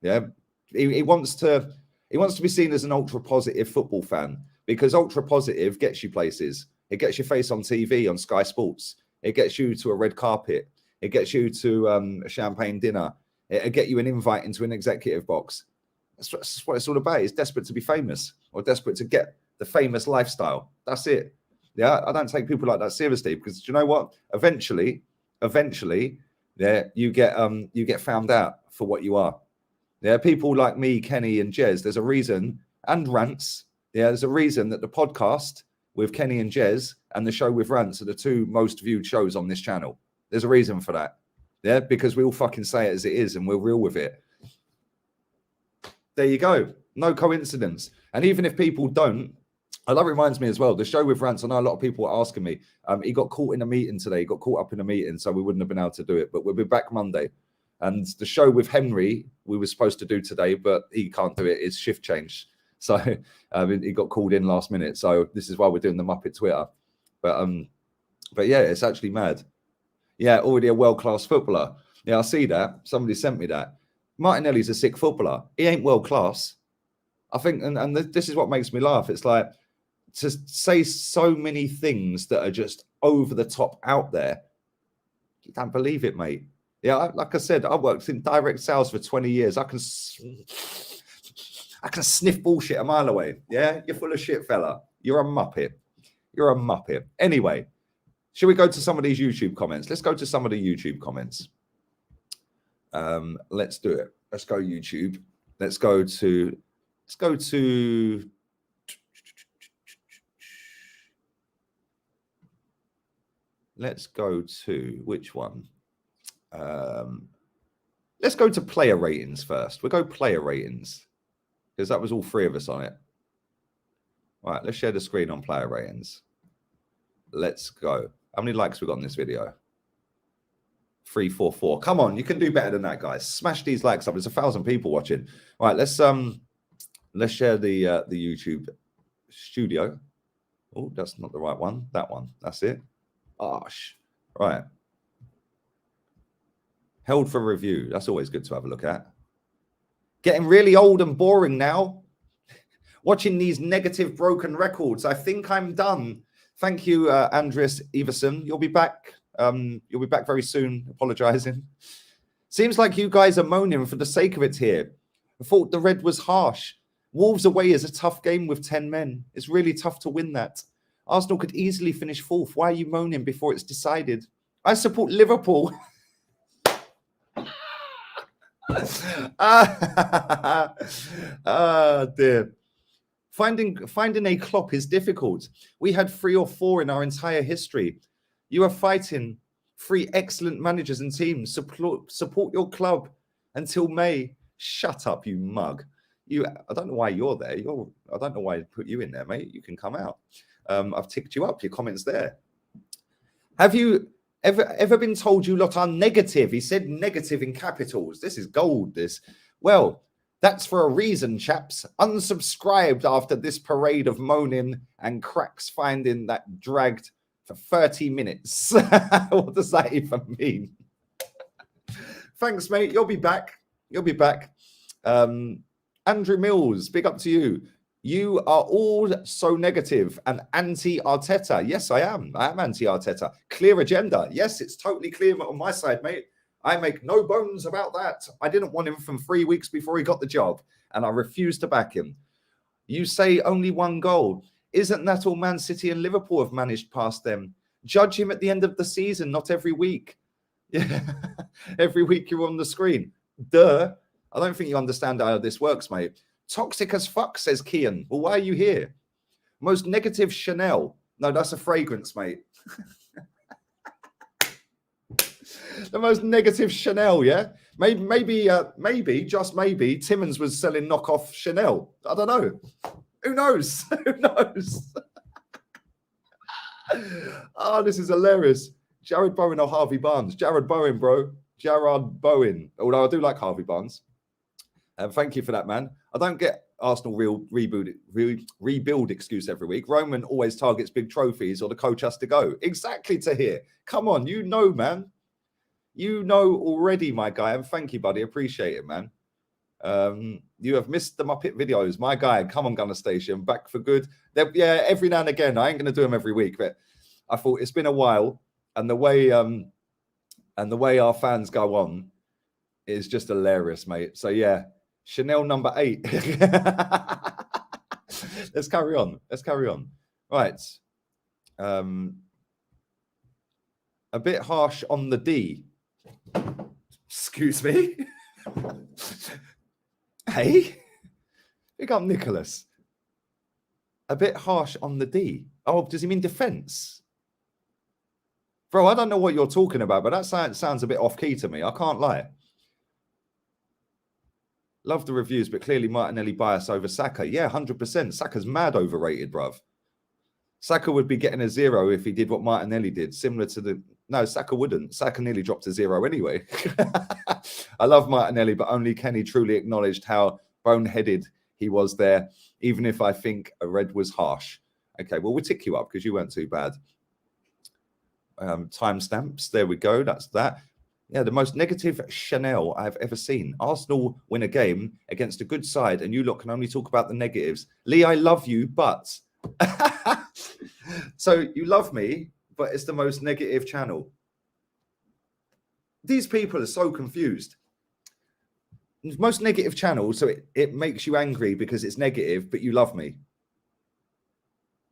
Yeah. He wants to be seen as an ultra positive football fan because ultra positive gets you places. It gets your face on TV on Sky Sports. It gets you to a red carpet. It gets you to a champagne dinner. It'll get you an invite into an executive box. That's what it's all about. It's desperate to be famous or desperate to get the famous lifestyle. That's it. Yeah, I don't take people like that seriously because do you know what? Eventually, yeah, you get found out for what you are. Yeah, people like me, Kenny, and Jez. There's a reason, and Rants. Yeah, there's a reason that the podcast with Kenny and Jez and the show with Rants are the two most viewed shows on this channel. There's a reason for that. Yeah, because we all fucking say it as it is and we're real with it. There you go. No coincidence. And even if people don't, that reminds me as well, the show with Rants, I know a lot of people are asking me, he got caught in a meeting today. He got caught up in a meeting, so we wouldn't have been able to do it. But we'll be back Monday. And the show with Henry, we were supposed to do today, but he can't do it. It's shift change. So he got called in last minute. So this is why we're doing the Muppet Twitter. But yeah, it's actually mad. Yeah, already a world-class footballer. Yeah, I see that. Somebody sent me that. Martinelli's a sick footballer. He ain't world-class. I think, and this is what makes me laugh. It's like to say so many things that are just over the top out there. You don't believe it, mate. Yeah, like I said, I worked in direct sales for 20 years. I can sniff bullshit a mile away. Yeah, you're full of shit, fella. You're a Muppet. You're a Muppet. Anyway, should we go to some of these YouTube comments? Let's go to some of the YouTube comments. Let's do it. Let's go YouTube. Let's go to which one? Let's go to player ratings first. We'll go player ratings because that was all three of us on it. All right, let's share the screen on player ratings. Let's go. How many likes we got on this video? 344. Come on, you can do better than that, guys. Smash these likes up. There's 1,000 people watching. All right, let's share the YouTube studio. Oh, that's not the right one. That one. That's it. Gosh. Right. Held for review. That's always good to have a look at. Getting really old and boring now. Watching these negative broken records. I think I'm done. Thank you, Andreas Everson. You'll be back. You'll be back very soon. Apologizing. Seems like you guys are moaning for the sake of it here. I thought the red was harsh. Wolves away is a tough game with 10 men. It's really tough to win that. Arsenal could easily finish fourth. Why are you moaning before it's decided? I support Liverpool. Dear. Finding a Klopp is difficult. We had 3 or 4 in our entire history. You are fighting 3 excellent managers and teams. Support your club until May. Shut up, you mug. I don't know why you're there. I don't know why I put you in there, mate. You can come out. I've ticked you up. Your comments there. Have you ever been told you lot are negative? He said negative in capitals. This is gold, this. Well, that's for a reason, chaps. Unsubscribed after this parade of moaning and cracks finding that dragged for 30 minutes. What does that even mean? Thanks, mate. You'll be back. You'll be back. Andrew Mills, big up to you. You are all so negative and anti-Arteta. Yes, I am. I am anti-Arteta. Clear agenda. Yes, it's totally clear on my side, mate. I make no bones about that. I didn't want him from 3 weeks before he got the job, and I refused to back him. You say only 1 goal. Isn't that all Man City and Liverpool have managed past them? Judge him at the end of the season, not every week. Yeah, every week you're on the screen. Duh. I don't think you understand how this works, mate. Toxic as fuck, says Kian. Well, why are you here? Most negative Chanel. No, that's a fragrance, mate. The most negative Chanel, yeah? Maybe, just maybe, Timmons was selling knockoff Chanel. I don't know. Who knows? Who knows? Oh, this is hilarious. Jared Bowen or Harvey Barnes? Jared Bowen, bro. Jared Bowen. Although I do like Harvey Barnes. Thank you for that, man. I don't get Arsenal rebuild excuse every week. Roman always targets big trophies or the coach has to go. Exactly, to hear. Come on, you know, man. You know already, my guy. And thank you, buddy. Appreciate it, man. You have missed the Muppet videos. My guy, come on, Gunner Station. Back for good. Yeah, every now and again. I ain't going to do them every week, but I thought it's been a while. And the way our fans go on is just hilarious, mate. So yeah, Chanel number 8. Let's carry on. Right. A bit harsh on the D. Excuse me. Hey, big up Nicholas. A bit harsh on the D. Oh, does he mean defense? Bro, I don't know what you're talking about, but that sounds a bit off-key to me. I can't lie. Love the reviews, but clearly Martinelli bias over Saka. Yeah, 100%. Saka's mad overrated, bruv. Saka would be getting a 0 if he did what Martinelli did, similar to the... No, Saka wouldn't. Saka nearly dropped a 0 anyway. I love Martinelli, but only Kenny truly acknowledged how boneheaded he was there, even if I think a red was harsh. Okay, well, we'll tick you up because you weren't too bad. Timestamps. There we go. That's that. Yeah, the most negative Chanel I've ever seen. Arsenal win a game against a good side, and you lot can only talk about the negatives. Lee, I love you, but... So you love me, but it's the most negative channel. These people are so confused. Most negative channel, so it makes you angry because it's negative, but you love me.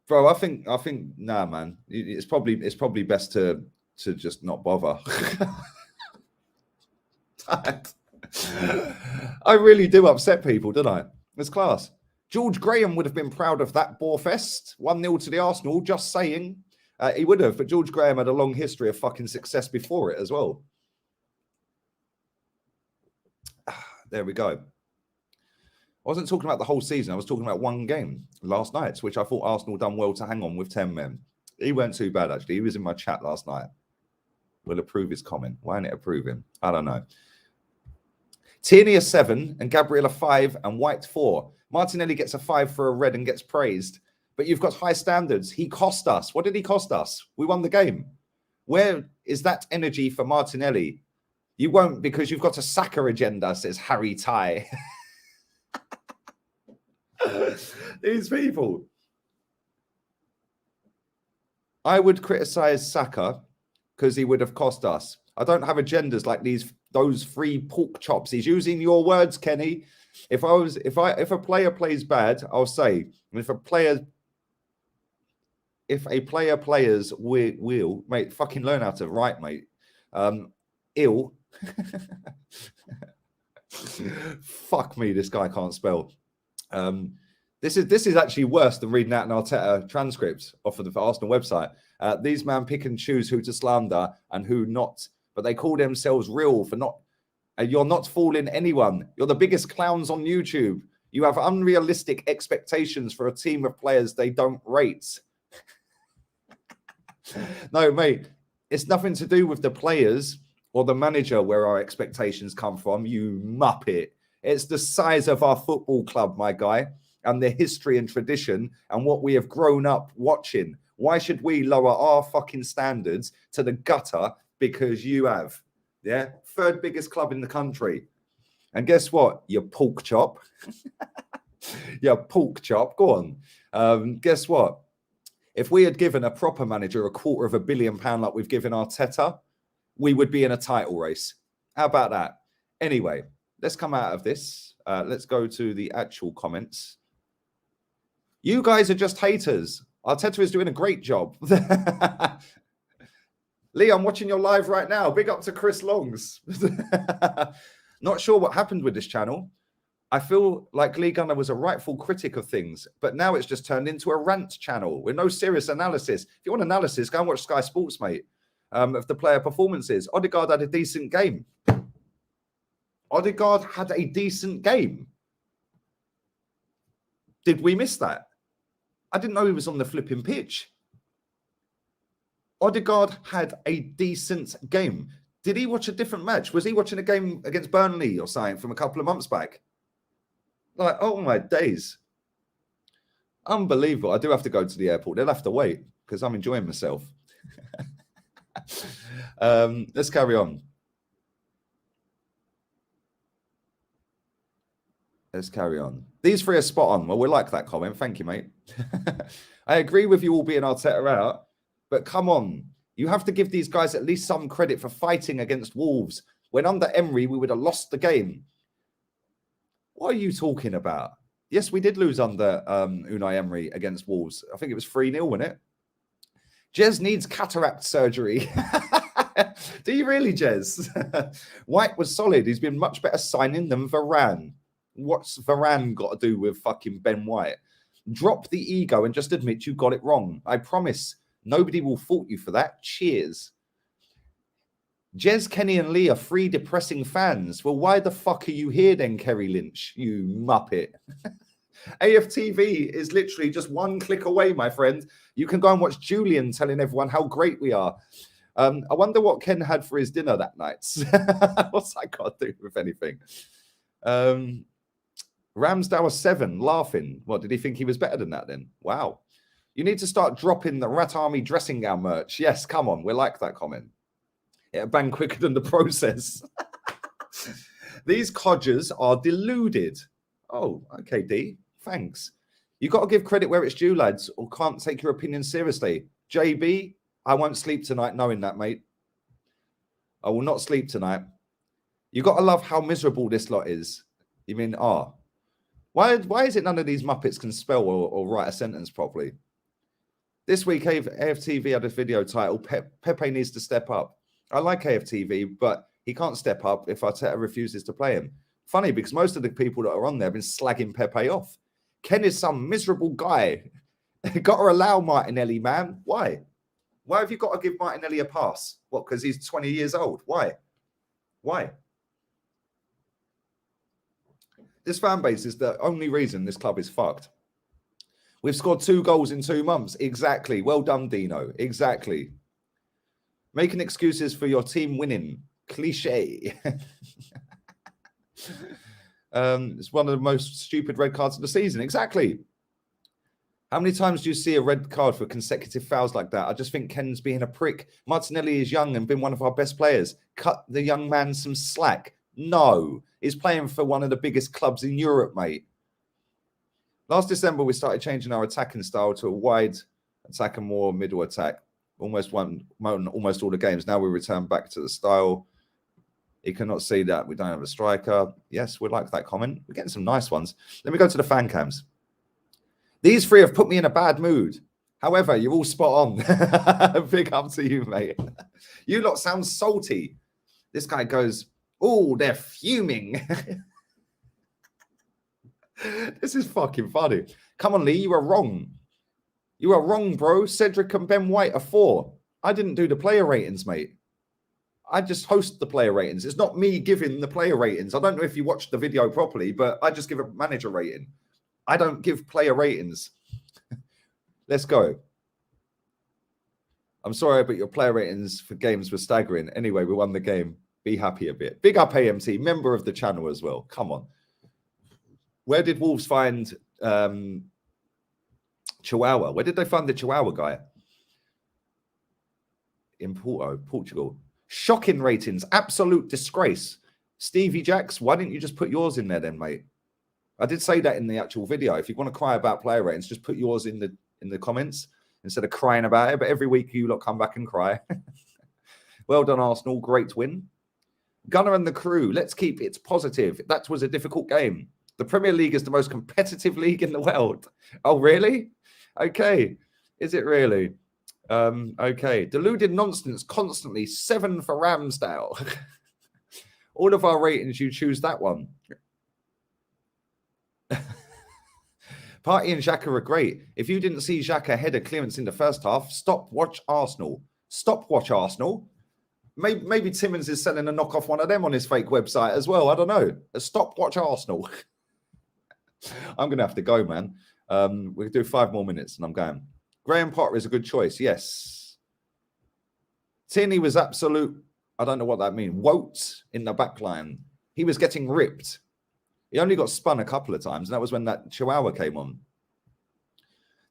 Bro, I think nah, man. It's probably best to just not bother. I really do upset people, don't I? It's class. George Graham would have been proud of that Borefest. 1-0 to the Arsenal, just saying. He would have, but George Graham had a long history of fucking success before it as well. There we go. I wasn't talking about the whole season. I was talking about one game last night, which I thought Arsenal done well to hang on with 10 men. He weren't too bad, actually. He was in my chat last night. We'll approve his comment. Why didn't it approve him? I don't know. Tierney a 7 and Gabriel a 5 and White 4. Martinelli gets a 5 for a red and gets praised. But you've got high standards. He cost us. What did he cost us? We won the game. Where is that energy for Martinelli? You won't because you've got a Saka agenda, says Harry Ty. These people. I would criticize Saka because he would have cost us. I don't have agendas like those free pork chops. He's using your words, Kenny. If a player plays bad, I'll say. If a player players will, mate, fucking learn how to write, mate. Ill. Fuck me, this guy can't spell. This is actually worse than reading out an Arteta transcript off of the Arsenal website. These men pick and choose who to slander and who not, but they call themselves real for not. You're not fooling anyone. You're the biggest clowns on YouTube. You have unrealistic expectations for a team of players they don't rate. No, mate, it's nothing to do with the players or the manager where our expectations come from, you muppet. It's the size of our football club, my guy, and the history and tradition and what we have grown up watching. Why should we lower our fucking standards to the gutter because you have? Yeah, third biggest club in the country. And guess what? You pork chop. You pork chop. Go on. Guess what? If we had given a proper manager £250 million like we've given Arteta, we would be in a title race. How about that? Anyway, let's come out of this. Let's go to the actual comments. You guys are just haters. Arteta is doing a great job. Lee, I'm watching your live right now. Big up to Chris Longs. Not sure what happened with this channel. I feel like Lee Gunner was a rightful critic of things, but now it's just turned into a rant channel with no serious analysis. If you want analysis, go and watch Sky Sports, mate, of the player performances. Odegaard had a decent game. Odegaard had a decent game. Did we miss that? I didn't know he was on the flipping pitch. Odegaard had a decent game. Did he watch a different match? Was he watching a game against Burnley or something from a couple of months back? Like, oh my days. Unbelievable. I do have to go to the airport. They'll have to wait because I'm enjoying myself. Let's carry on. Let's carry on. These three are spot on. Well, we like that comment. Thank you, mate. I agree with you all being Arteta out, but come on. You have to give these guys at least some credit for fighting against Wolves. When under Emery, we would have lost the game. What are you talking about? Yes, we did lose under Unai Emery against Wolves. I think it was 3-0, wasn't it? Jez needs cataract surgery. Do you really, Jez? White was solid. He's been much better signing than Varane. What's Varane got to do with fucking Ben White? Drop the ego and just admit you got it wrong. I promise nobody will fault you for that. Cheers. Jez, Kenny and Lee are 3 depressing fans. Well, why the fuck are you here then, Kerry Lynch? You muppet. AFTV is literally just 1 click away, my friend. You can go and watch Julian telling everyone how great we are. I wonder what Ken had for his dinner that night. What's that got to do with anything? Ramsdale 7, laughing. What, did he think he was better than that then? Wow. You need to start dropping the Rat Army dressing gown merch. Yes, come on. We like that comment. It'll bang quicker than the process. These codgers are deluded. Oh, okay, D. Thanks. You got to give credit where it's due, lads, or can't take your opinion seriously. JB, I won't sleep tonight knowing that, mate. I will not sleep tonight. You got to love how miserable this lot is. You mean, why is it none of these Muppets can spell or write a sentence properly? This week, AFTV had a video titled, Pepe needs to step up. I like AFTV, but he can't step up if Arteta refuses to play him. Funny, because most of the people that are on there have been slagging Pepe off. Ken is some miserable guy. Got to allow Martinelli, man. Why? Why have you got to give Martinelli a pass? What, because he's 20 years old? Why? Why? This fan base is the only reason this club is fucked. We've scored 2 goals in 2 months. Exactly. Well done, Dino. Exactly. Making excuses for your team winning. Cliche. It's one of the most stupid red cards of the season. Exactly. How many times do you see a red card for consecutive fouls like that? I just think Ken's being a prick. Martinelli is young and been one of our best players. Cut the young man some slack. No. He's playing for one of the biggest clubs in Europe, mate. Last December, we started changing our attacking style to a wide attack and more middle attack. Almost won almost all the games. Now we return back to the style. He cannot see that we don't have a striker. Yes, we like that comment. We're getting some nice ones. Let me go to the fan cams. These 3 have put me in a bad mood. However, you're all spot on. Big up to you, mate. You lot sound salty. This guy goes, oh, they're fuming. This is fucking funny. Come on, Lee, you are wrong. You are wrong, bro. Cedric and Ben White are 4. I didn't do the player ratings, mate. I just host the player ratings. It's not me giving the player ratings. I don't know if you watched the video properly, but I just give a manager rating. I don't give player ratings. Let's go. I'm sorry, but your player ratings for games were staggering. Anyway, we won the game. Be happy a bit. Big up AMT, member of the channel as well. Come on. Where did Wolves find Chihuahua? Where did they find the Chihuahua guy? In Portugal. Shocking ratings. Absolute disgrace. Stevie Jacks, why didn't you just put yours in there then, mate? I did say that in the actual video. If you want to cry about player ratings, just put yours in the comments instead of crying about it. But every week you lot come back and cry. Well done, Arsenal. Great win. Gunner and the crew. Let's keep it positive. That was a difficult game. The Premier League is the most competitive league in the world. Oh, really? Okay. Is it really? Okay. Deluded nonsense constantly. 7 for Ramsdale. All of our ratings, you choose that one. Partey and Xhaka are great. If you didn't see Xhaka header clearance in the first half, stop watch Arsenal. Stop watch Arsenal. Maybe Timmins is selling a knockoff one of them on his fake website as well. I don't know. Stop watch Arsenal. I'm going to have to go, man. We'll do 5 more minutes and I'm going. Graham Potter is a good choice. Yes. Tierney was absolute, I don't know what that means, woat in the back line. He was getting ripped. He only got spun a couple of times, and that was when that Chihuahua came on.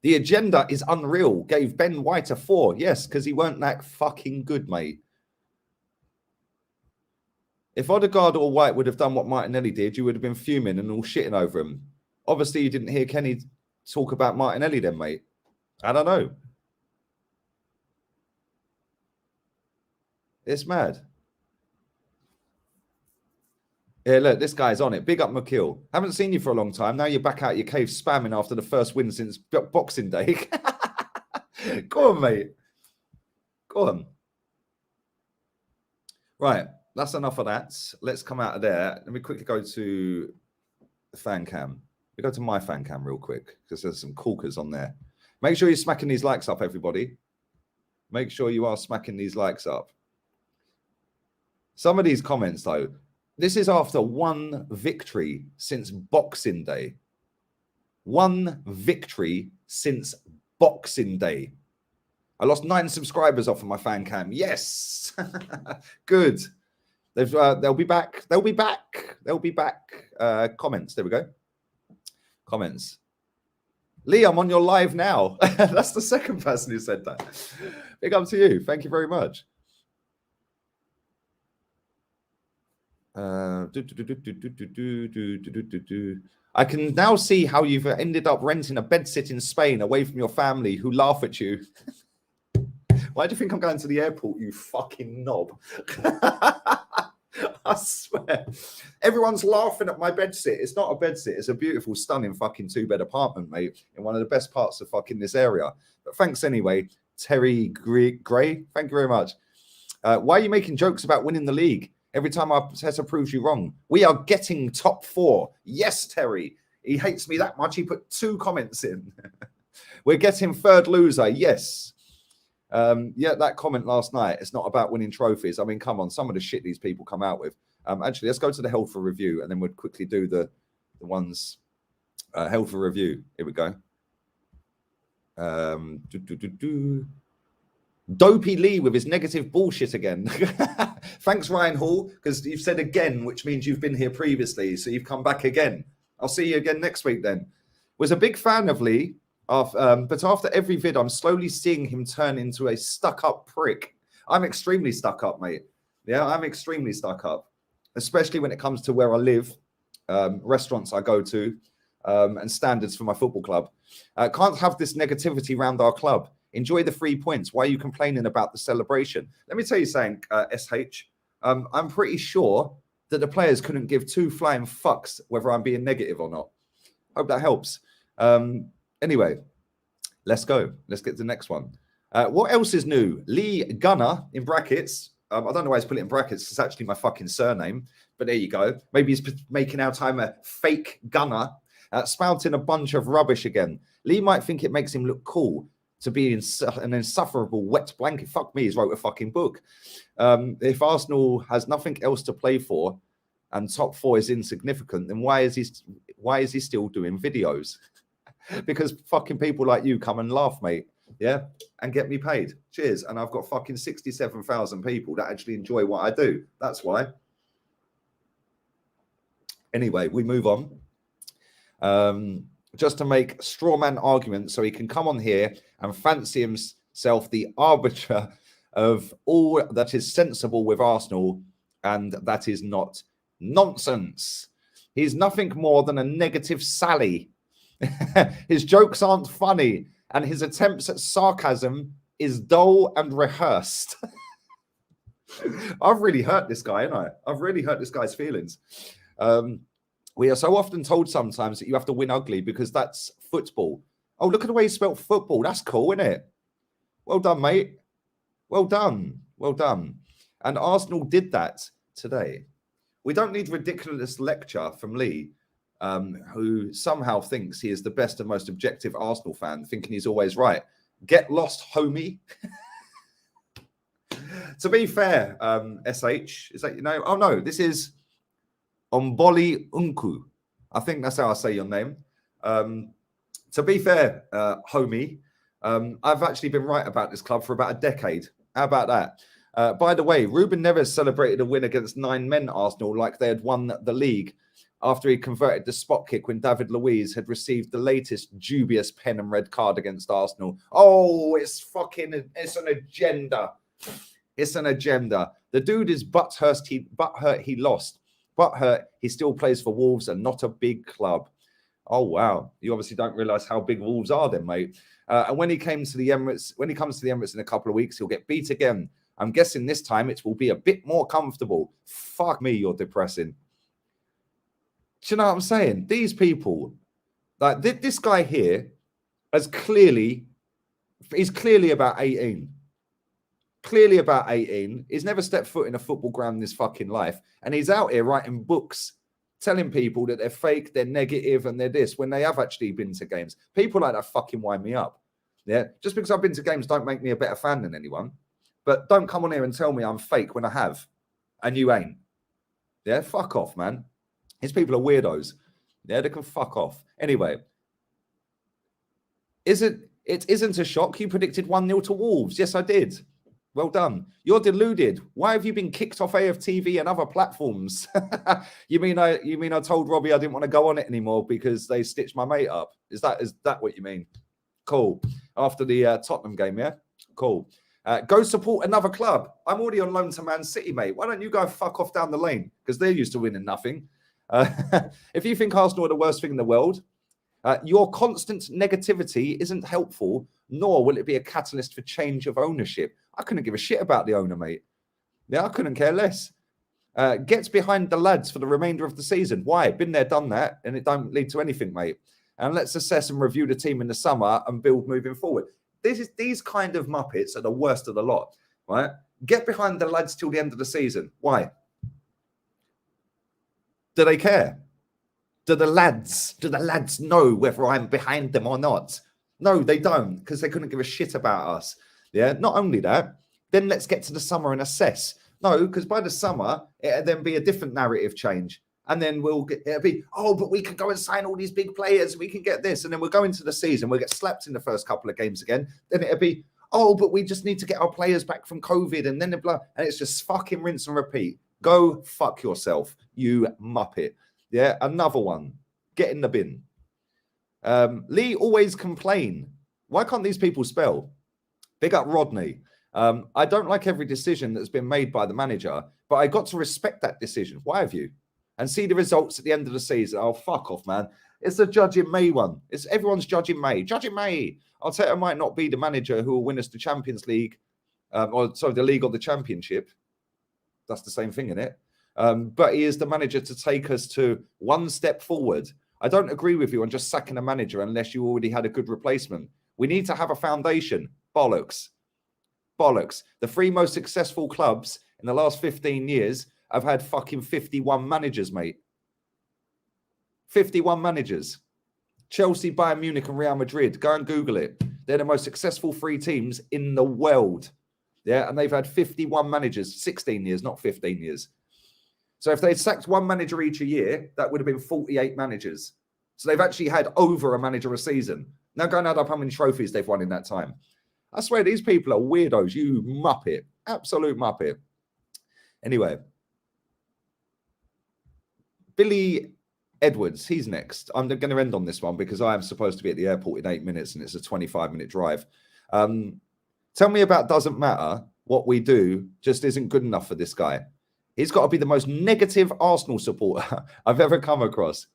The agenda is unreal. Gave Ben White a 4. Yes, because he weren't that fucking good, mate. If Odegaard or White would have done what Martinelli did, you would have been fuming and all shitting over him. Obviously, you didn't hear Kenny talk about Martinelli then, mate. I don't know. It's mad. Yeah, look, this guy's on it. Big up McKill. Haven't seen you for a long time. Now you're back out your cave spamming after the first win since Boxing Day. Go on, mate. Go on. Right, that's enough of that. Let's come out of there. Let me quickly go to the fan cam. We go to my fan cam real quick because there's some corkers on there. Make sure you're smacking these likes up, everybody. Make sure you are smacking these likes up. Some of these comments, though, this is after one victory since Boxing Day. One victory since Boxing Day. I lost 9 subscribers off of my fan cam. Yes. Good. They'll be back. They'll be back. They'll be back. Comments. There we go. Comments. Lee, I'm on your live now. That's the second person who said that. Big up to you. Thank you very much. I can now see how you've ended up renting a bedsit in Spain away from your family who laugh at you. Why do you think I'm going to the airport, you fucking knob? I swear. Everyone's laughing at my bedsit. It's not a bedsit. It's a beautiful, stunning fucking 2-bed apartment, mate, in one of the best parts of fucking this area. But thanks anyway, Terry Gray. Thank you very much. Why are you making jokes about winning the league? Every time Arteta proves you wrong. We are getting top 4. Yes, Terry. He hates me that much. He put 2 comments in. We're getting third loser. Yes. Yeah, that comment last night. It's not about winning trophies. I mean, come on. Some of the shit these people come out with. Actually, let's go to the held for review and then we'll quickly do the ones held for review. Here we go. Dopey Lee with his negative bullshit again. Thanks, Ryan Hall, because you've said again, which means you've been here previously, so you've come back again. I'll see you again next week then. Was a big fan of Lee, but after every vid, I'm slowly seeing him turn into a stuck-up prick. I'm extremely stuck up, mate. Yeah, I'm extremely stuck up, especially when it comes to where I live, restaurants I go to, and standards for my football club. Can't have this negativity around our club. Enjoy the 3 points. Why are you complaining about the celebration? Let me tell you something, SH. I'm pretty sure that the players couldn't give 2 flying fucks whether I'm being negative or not. Hope that helps. Anyway, let's go. Let's get to the next one. What else is new? Lee Gunner, in brackets. I don't know why he's put it in brackets. It's actually my fucking surname. But there you go. Maybe he's making out I'm a fake gunner. Spouting a bunch of rubbish again. Lee might think it makes him look cool to be an insufferable wet blanket. Fuck me, he's wrote a fucking book. If Arsenal has nothing else to play for and top 4 is insignificant, then why is he still doing videos? Because fucking people like you come and laugh, mate. Yeah, and get me paid. Cheers. And I've got fucking 67,000 people that actually enjoy what I do. That's why. Anyway, we move on. Just to make straw man arguments so he can come on here and fancy himself the arbiter of all that is sensible with Arsenal, and that is not nonsense. He's nothing more than a negative Sally. His jokes aren't funny, and his attempts at sarcasm is dull and rehearsed. I've really hurt this guy, haven't I? I've really hurt this guy's feelings. We are so often told sometimes that you have to win ugly because that's football. Oh, look at the way he spelled football. That's cool, isn't it? Well done, mate. Well done. Well done. And Arsenal did that today. We don't need ridiculous lecture from Lee, who somehow thinks he is the best and most objective Arsenal fan, thinking he's always right. Get lost, homie. To be fair, SH, is that, you know? Oh, no, this is Omboli Unku. I think that's how I say your name. To be fair, homie, I've actually been right about this club for about a decade. How about that? By the way, Ruben Neves celebrated a win against 9 men Arsenal like they had won the league after he converted the spot kick when David Luiz had received the latest dubious pen and red card against Arsenal. Oh, it's an agenda. It's an agenda. The dude is butthurt he lost. Butthurt he still plays for Wolves and not a big club. Oh, wow. You obviously don't realise how big Wolves are then, mate. And when he comes to the Emirates in a couple of weeks, he'll get beat again. I'm guessing this time it will be a bit more comfortable. Fuck me, you're depressing. Do you know what I'm saying? These people, like this guy here, he's clearly about 18. Clearly about 18. He's never stepped foot in a football ground in his fucking life. And he's out here writing books, telling people that they're fake, they're negative, and they're this, when they have actually been to games. People like that fucking wind me up. Yeah. Just because I've been to games don't make me a better fan than anyone. But don't come on here and tell me I'm fake when I have. And you ain't. Yeah. Fuck off, man. These people are weirdos. Yeah. They can fuck off. Anyway. It isn't a shock. You predicted 1-0 to Wolves. Yes, I did. Well done. You're deluded. Why have you been kicked off AFTV and other platforms? You mean I told Robbie I didn't want to go on it anymore because they stitched my mate up? Is that what you mean? Cool. After the Tottenham game, yeah? Cool. Go support another club. I'm already on loan to Man City, mate. Why don't you go fuck off down the lane? Because they're used to winning nothing. If you think Arsenal are the worst thing in the world, your constant negativity isn't helpful, nor will it be a catalyst for change of ownership. I couldn't give a shit about the owner, mate. Yeah, I couldn't care less. Gets behind the lads for the remainder of the season. Why? Been there, done that, and it don't lead to anything, mate. And let's assess and review the team in the summer and build moving forward. These kind of Muppets are the worst of the lot, right? Get behind the lads till the end of the season. Why? Do they care? Do the lads know whether I'm behind them or not? No, they don't, because they couldn't give a shit about us. Yeah, not only that, then let's get to the summer and assess. No, because by the summer, it'll then be a different narrative change. And then it'll be, oh, but we can go and sign all these big players. We can get this. And then we'll go into the season. We'll get slapped in the first couple of games again. Then it'll be, oh, but we just need to get our players back from COVID. And then blah. And it's just fucking rinse and repeat. Go fuck yourself, you Muppet. Yeah, another one. Get in the bin. Lee always complain. Why can't these people spell? Big up Rodney. I don't like every decision that's been made by the manager, but I got to respect that decision. Why have you? And see the results at the end of the season. Oh, fuck off, man. It's the judge in May one. It's everyone's judging May. Judging May. Arteta might not be the manager who will win us the Champions League, the league or the championship. That's the same thing, isn't it? But he is the manager to take us to one step forward. I don't agree with you on just sacking a manager unless you already had a good replacement. We need to have a foundation. Bollocks. Bollocks. The 3 most successful clubs in the last 15 years have had fucking 51 managers, mate. 51 managers. Chelsea, Bayern Munich and Real Madrid. Go and Google it. They're the most successful 3 teams in the world. Yeah, and they've had 51 managers, 16 years, not 15 years. So if they'd sacked 1 manager each a year, that would have been 48 managers. So they've actually had over a manager a season. Now go and add up how many trophies they've won in that time. I swear these people are weirdos, you Muppet. Absolute Muppet. Anyway. Billy Edwards, he's next. I'm going to end on this one because I am supposed to be at the airport in 8 minutes and it's a 25-minute drive. Tell me about doesn't matter. What we do just isn't good enough for this guy. He's got to be the most negative Arsenal supporter I've ever come across.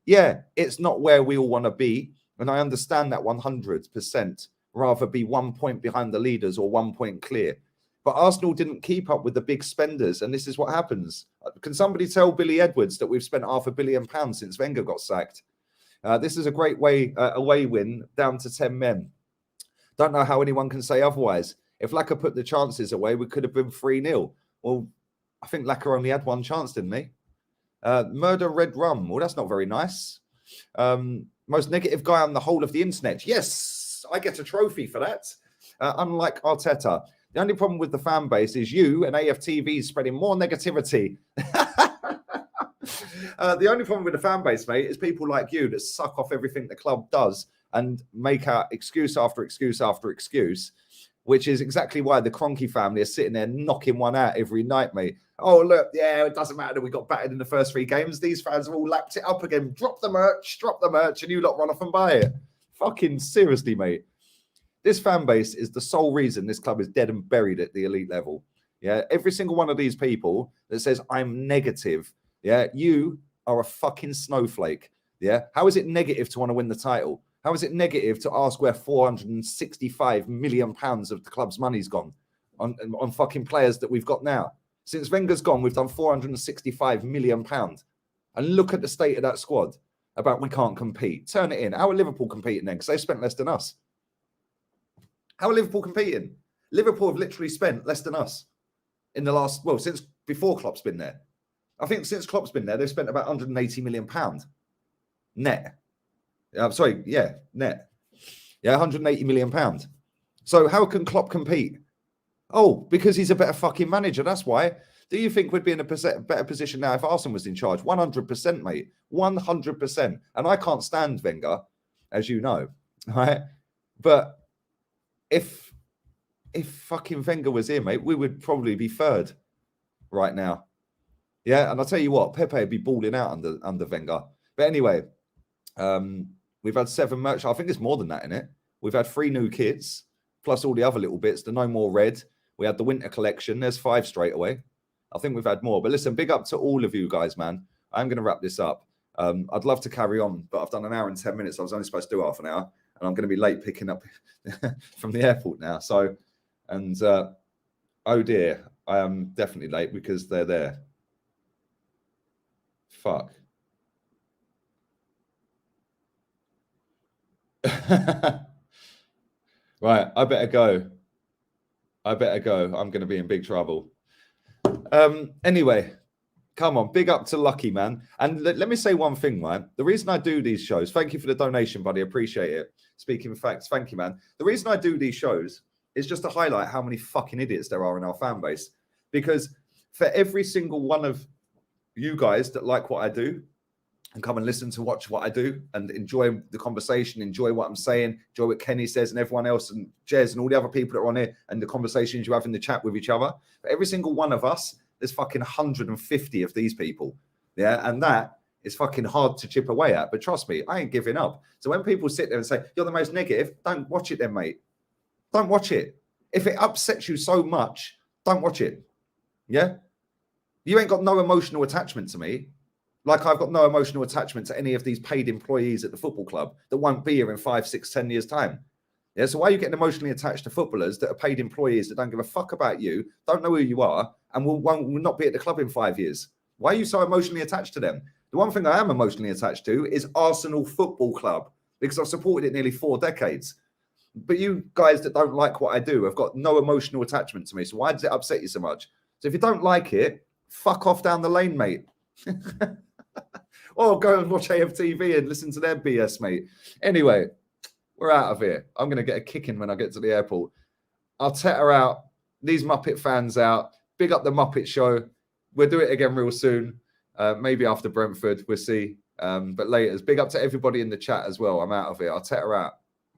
Yeah, it's not where we all want to be. And I understand that 100%. Rather be 1 point behind the leaders or 1 point clear. But Arsenal didn't keep up with the big spenders. And this is what happens. Can somebody tell Billy Edwards that we've spent £500 million since Wenger got sacked? This is a great away win down to 10 men. Don't know how anyone can say otherwise. If Laka put the chances away, we could have been 3-0. Well, I think Laka only had 1 chance, didn't he? Murder Red Rum. Well, that's not very nice. Most negative guy on the whole of the internet. Yes, I get a trophy for that. Unlike Arteta. The only problem with the fan base is you and AFTV spreading more negativity. The only problem with the fan base, mate, is people like you that suck off everything the club does and make out excuse after excuse after excuse, which is exactly why the Kroenke family are sitting there knocking one out every night, mate. Oh, look, yeah, it doesn't matter that we got battered in the first 3 games. These fans have all lapped it up again. Drop the merch, and you lot run off and buy it. Fucking seriously, mate. This fan base is the sole reason this club is dead and buried at the elite level. Yeah, every single one of these people that says I'm negative, yeah, you are a fucking snowflake. Yeah, how is it negative to want to win the title? How is it negative to ask where £465 million of the club's money's gone? on fucking players that we've got now. Since Wenger's gone, we've done £465 million. And look at the state of that squad about we can't compete. Turn it in. How are Liverpool competing then? Because they spent less than us. How are Liverpool competing? Liverpool have literally spent less than us in the last, well, since before Klopp's been there. I think since Klopp's been there, they've spent about £180 million net. Sorry, yeah, net. Yeah, £180 million. So how can Klopp compete? Oh, because he's a better fucking manager. That's why. Do you think we'd be in a better position now if Arsenal was in charge? 100%, mate. 100%. And I can't stand Wenger, as you know, right? But if fucking Wenger was here, mate, we would probably be third right now. Yeah, and I'll tell you what, Pepe would be balling out under Wenger. But anyway, we've had 7 merch. I think it's more than that in it. We've had 3 new kits, plus all the other little bits. The No More Red. We had the winter collection. There's 5 straight away. I think we've had more. But listen, big up to all of you guys, man. I'm going to wrap this up. I'd love to carry on, but I've done an hour and 10 minutes. I was only supposed to do half an hour, and I'm going to be late picking up from the airport now. So, and oh dear, I am definitely late because they're there. Fuck. Right, I better go. I'm going to be in big trouble. Anyway, come on, big up to Lucky, man. And let me say one thing, man. The reason I do these shows, thank you for the donation, buddy. Appreciate it. Speaking of facts, thank you, man. The reason I do these shows is just to highlight how many fucking idiots there are in our fan base. Because for every single one of you guys that like what I do and come and listen to watch what I do and enjoy the conversation, enjoy what I'm saying, enjoy what Kenny says and everyone else and Jez and all the other people that are on here and the conversations you have in the chat with each other. For every single one of us, there's fucking 150 of these people. Yeah. And that is fucking hard to chip away at. But trust me, I ain't giving up. So when people sit there and say, you're the most negative, don't watch it then, mate. Don't watch it. If it upsets you so much, don't watch it. Yeah. You ain't got no emotional attachment to me. Like I've got no emotional attachment to any of these paid employees at the football club that won't be here in 5, 6, 10 years' time. Yeah, so why are you getting emotionally attached to footballers that are paid employees that don't give a fuck about you, don't know who you are, and will not be at the club in 5 years? Why are you so emotionally attached to them? The one thing I am emotionally attached to is Arsenal Football Club, because I've supported it nearly 4 decades. But you guys that don't like what I do have got no emotional attachment to me. So why does it upset you so much? So if you don't like it, fuck off down the lane, mate. Or go and watch AFTV and listen to their BS, mate. Anyway, we're out of here. I'm going to get a kicking when I get to the airport. I'll tether out. These Muppet fans out. Big up the Muppet show. We'll do it again real soon. Maybe after Brentford. We'll see. But later. Big up to everybody in the chat as well. I'm out of here. I'll tether out.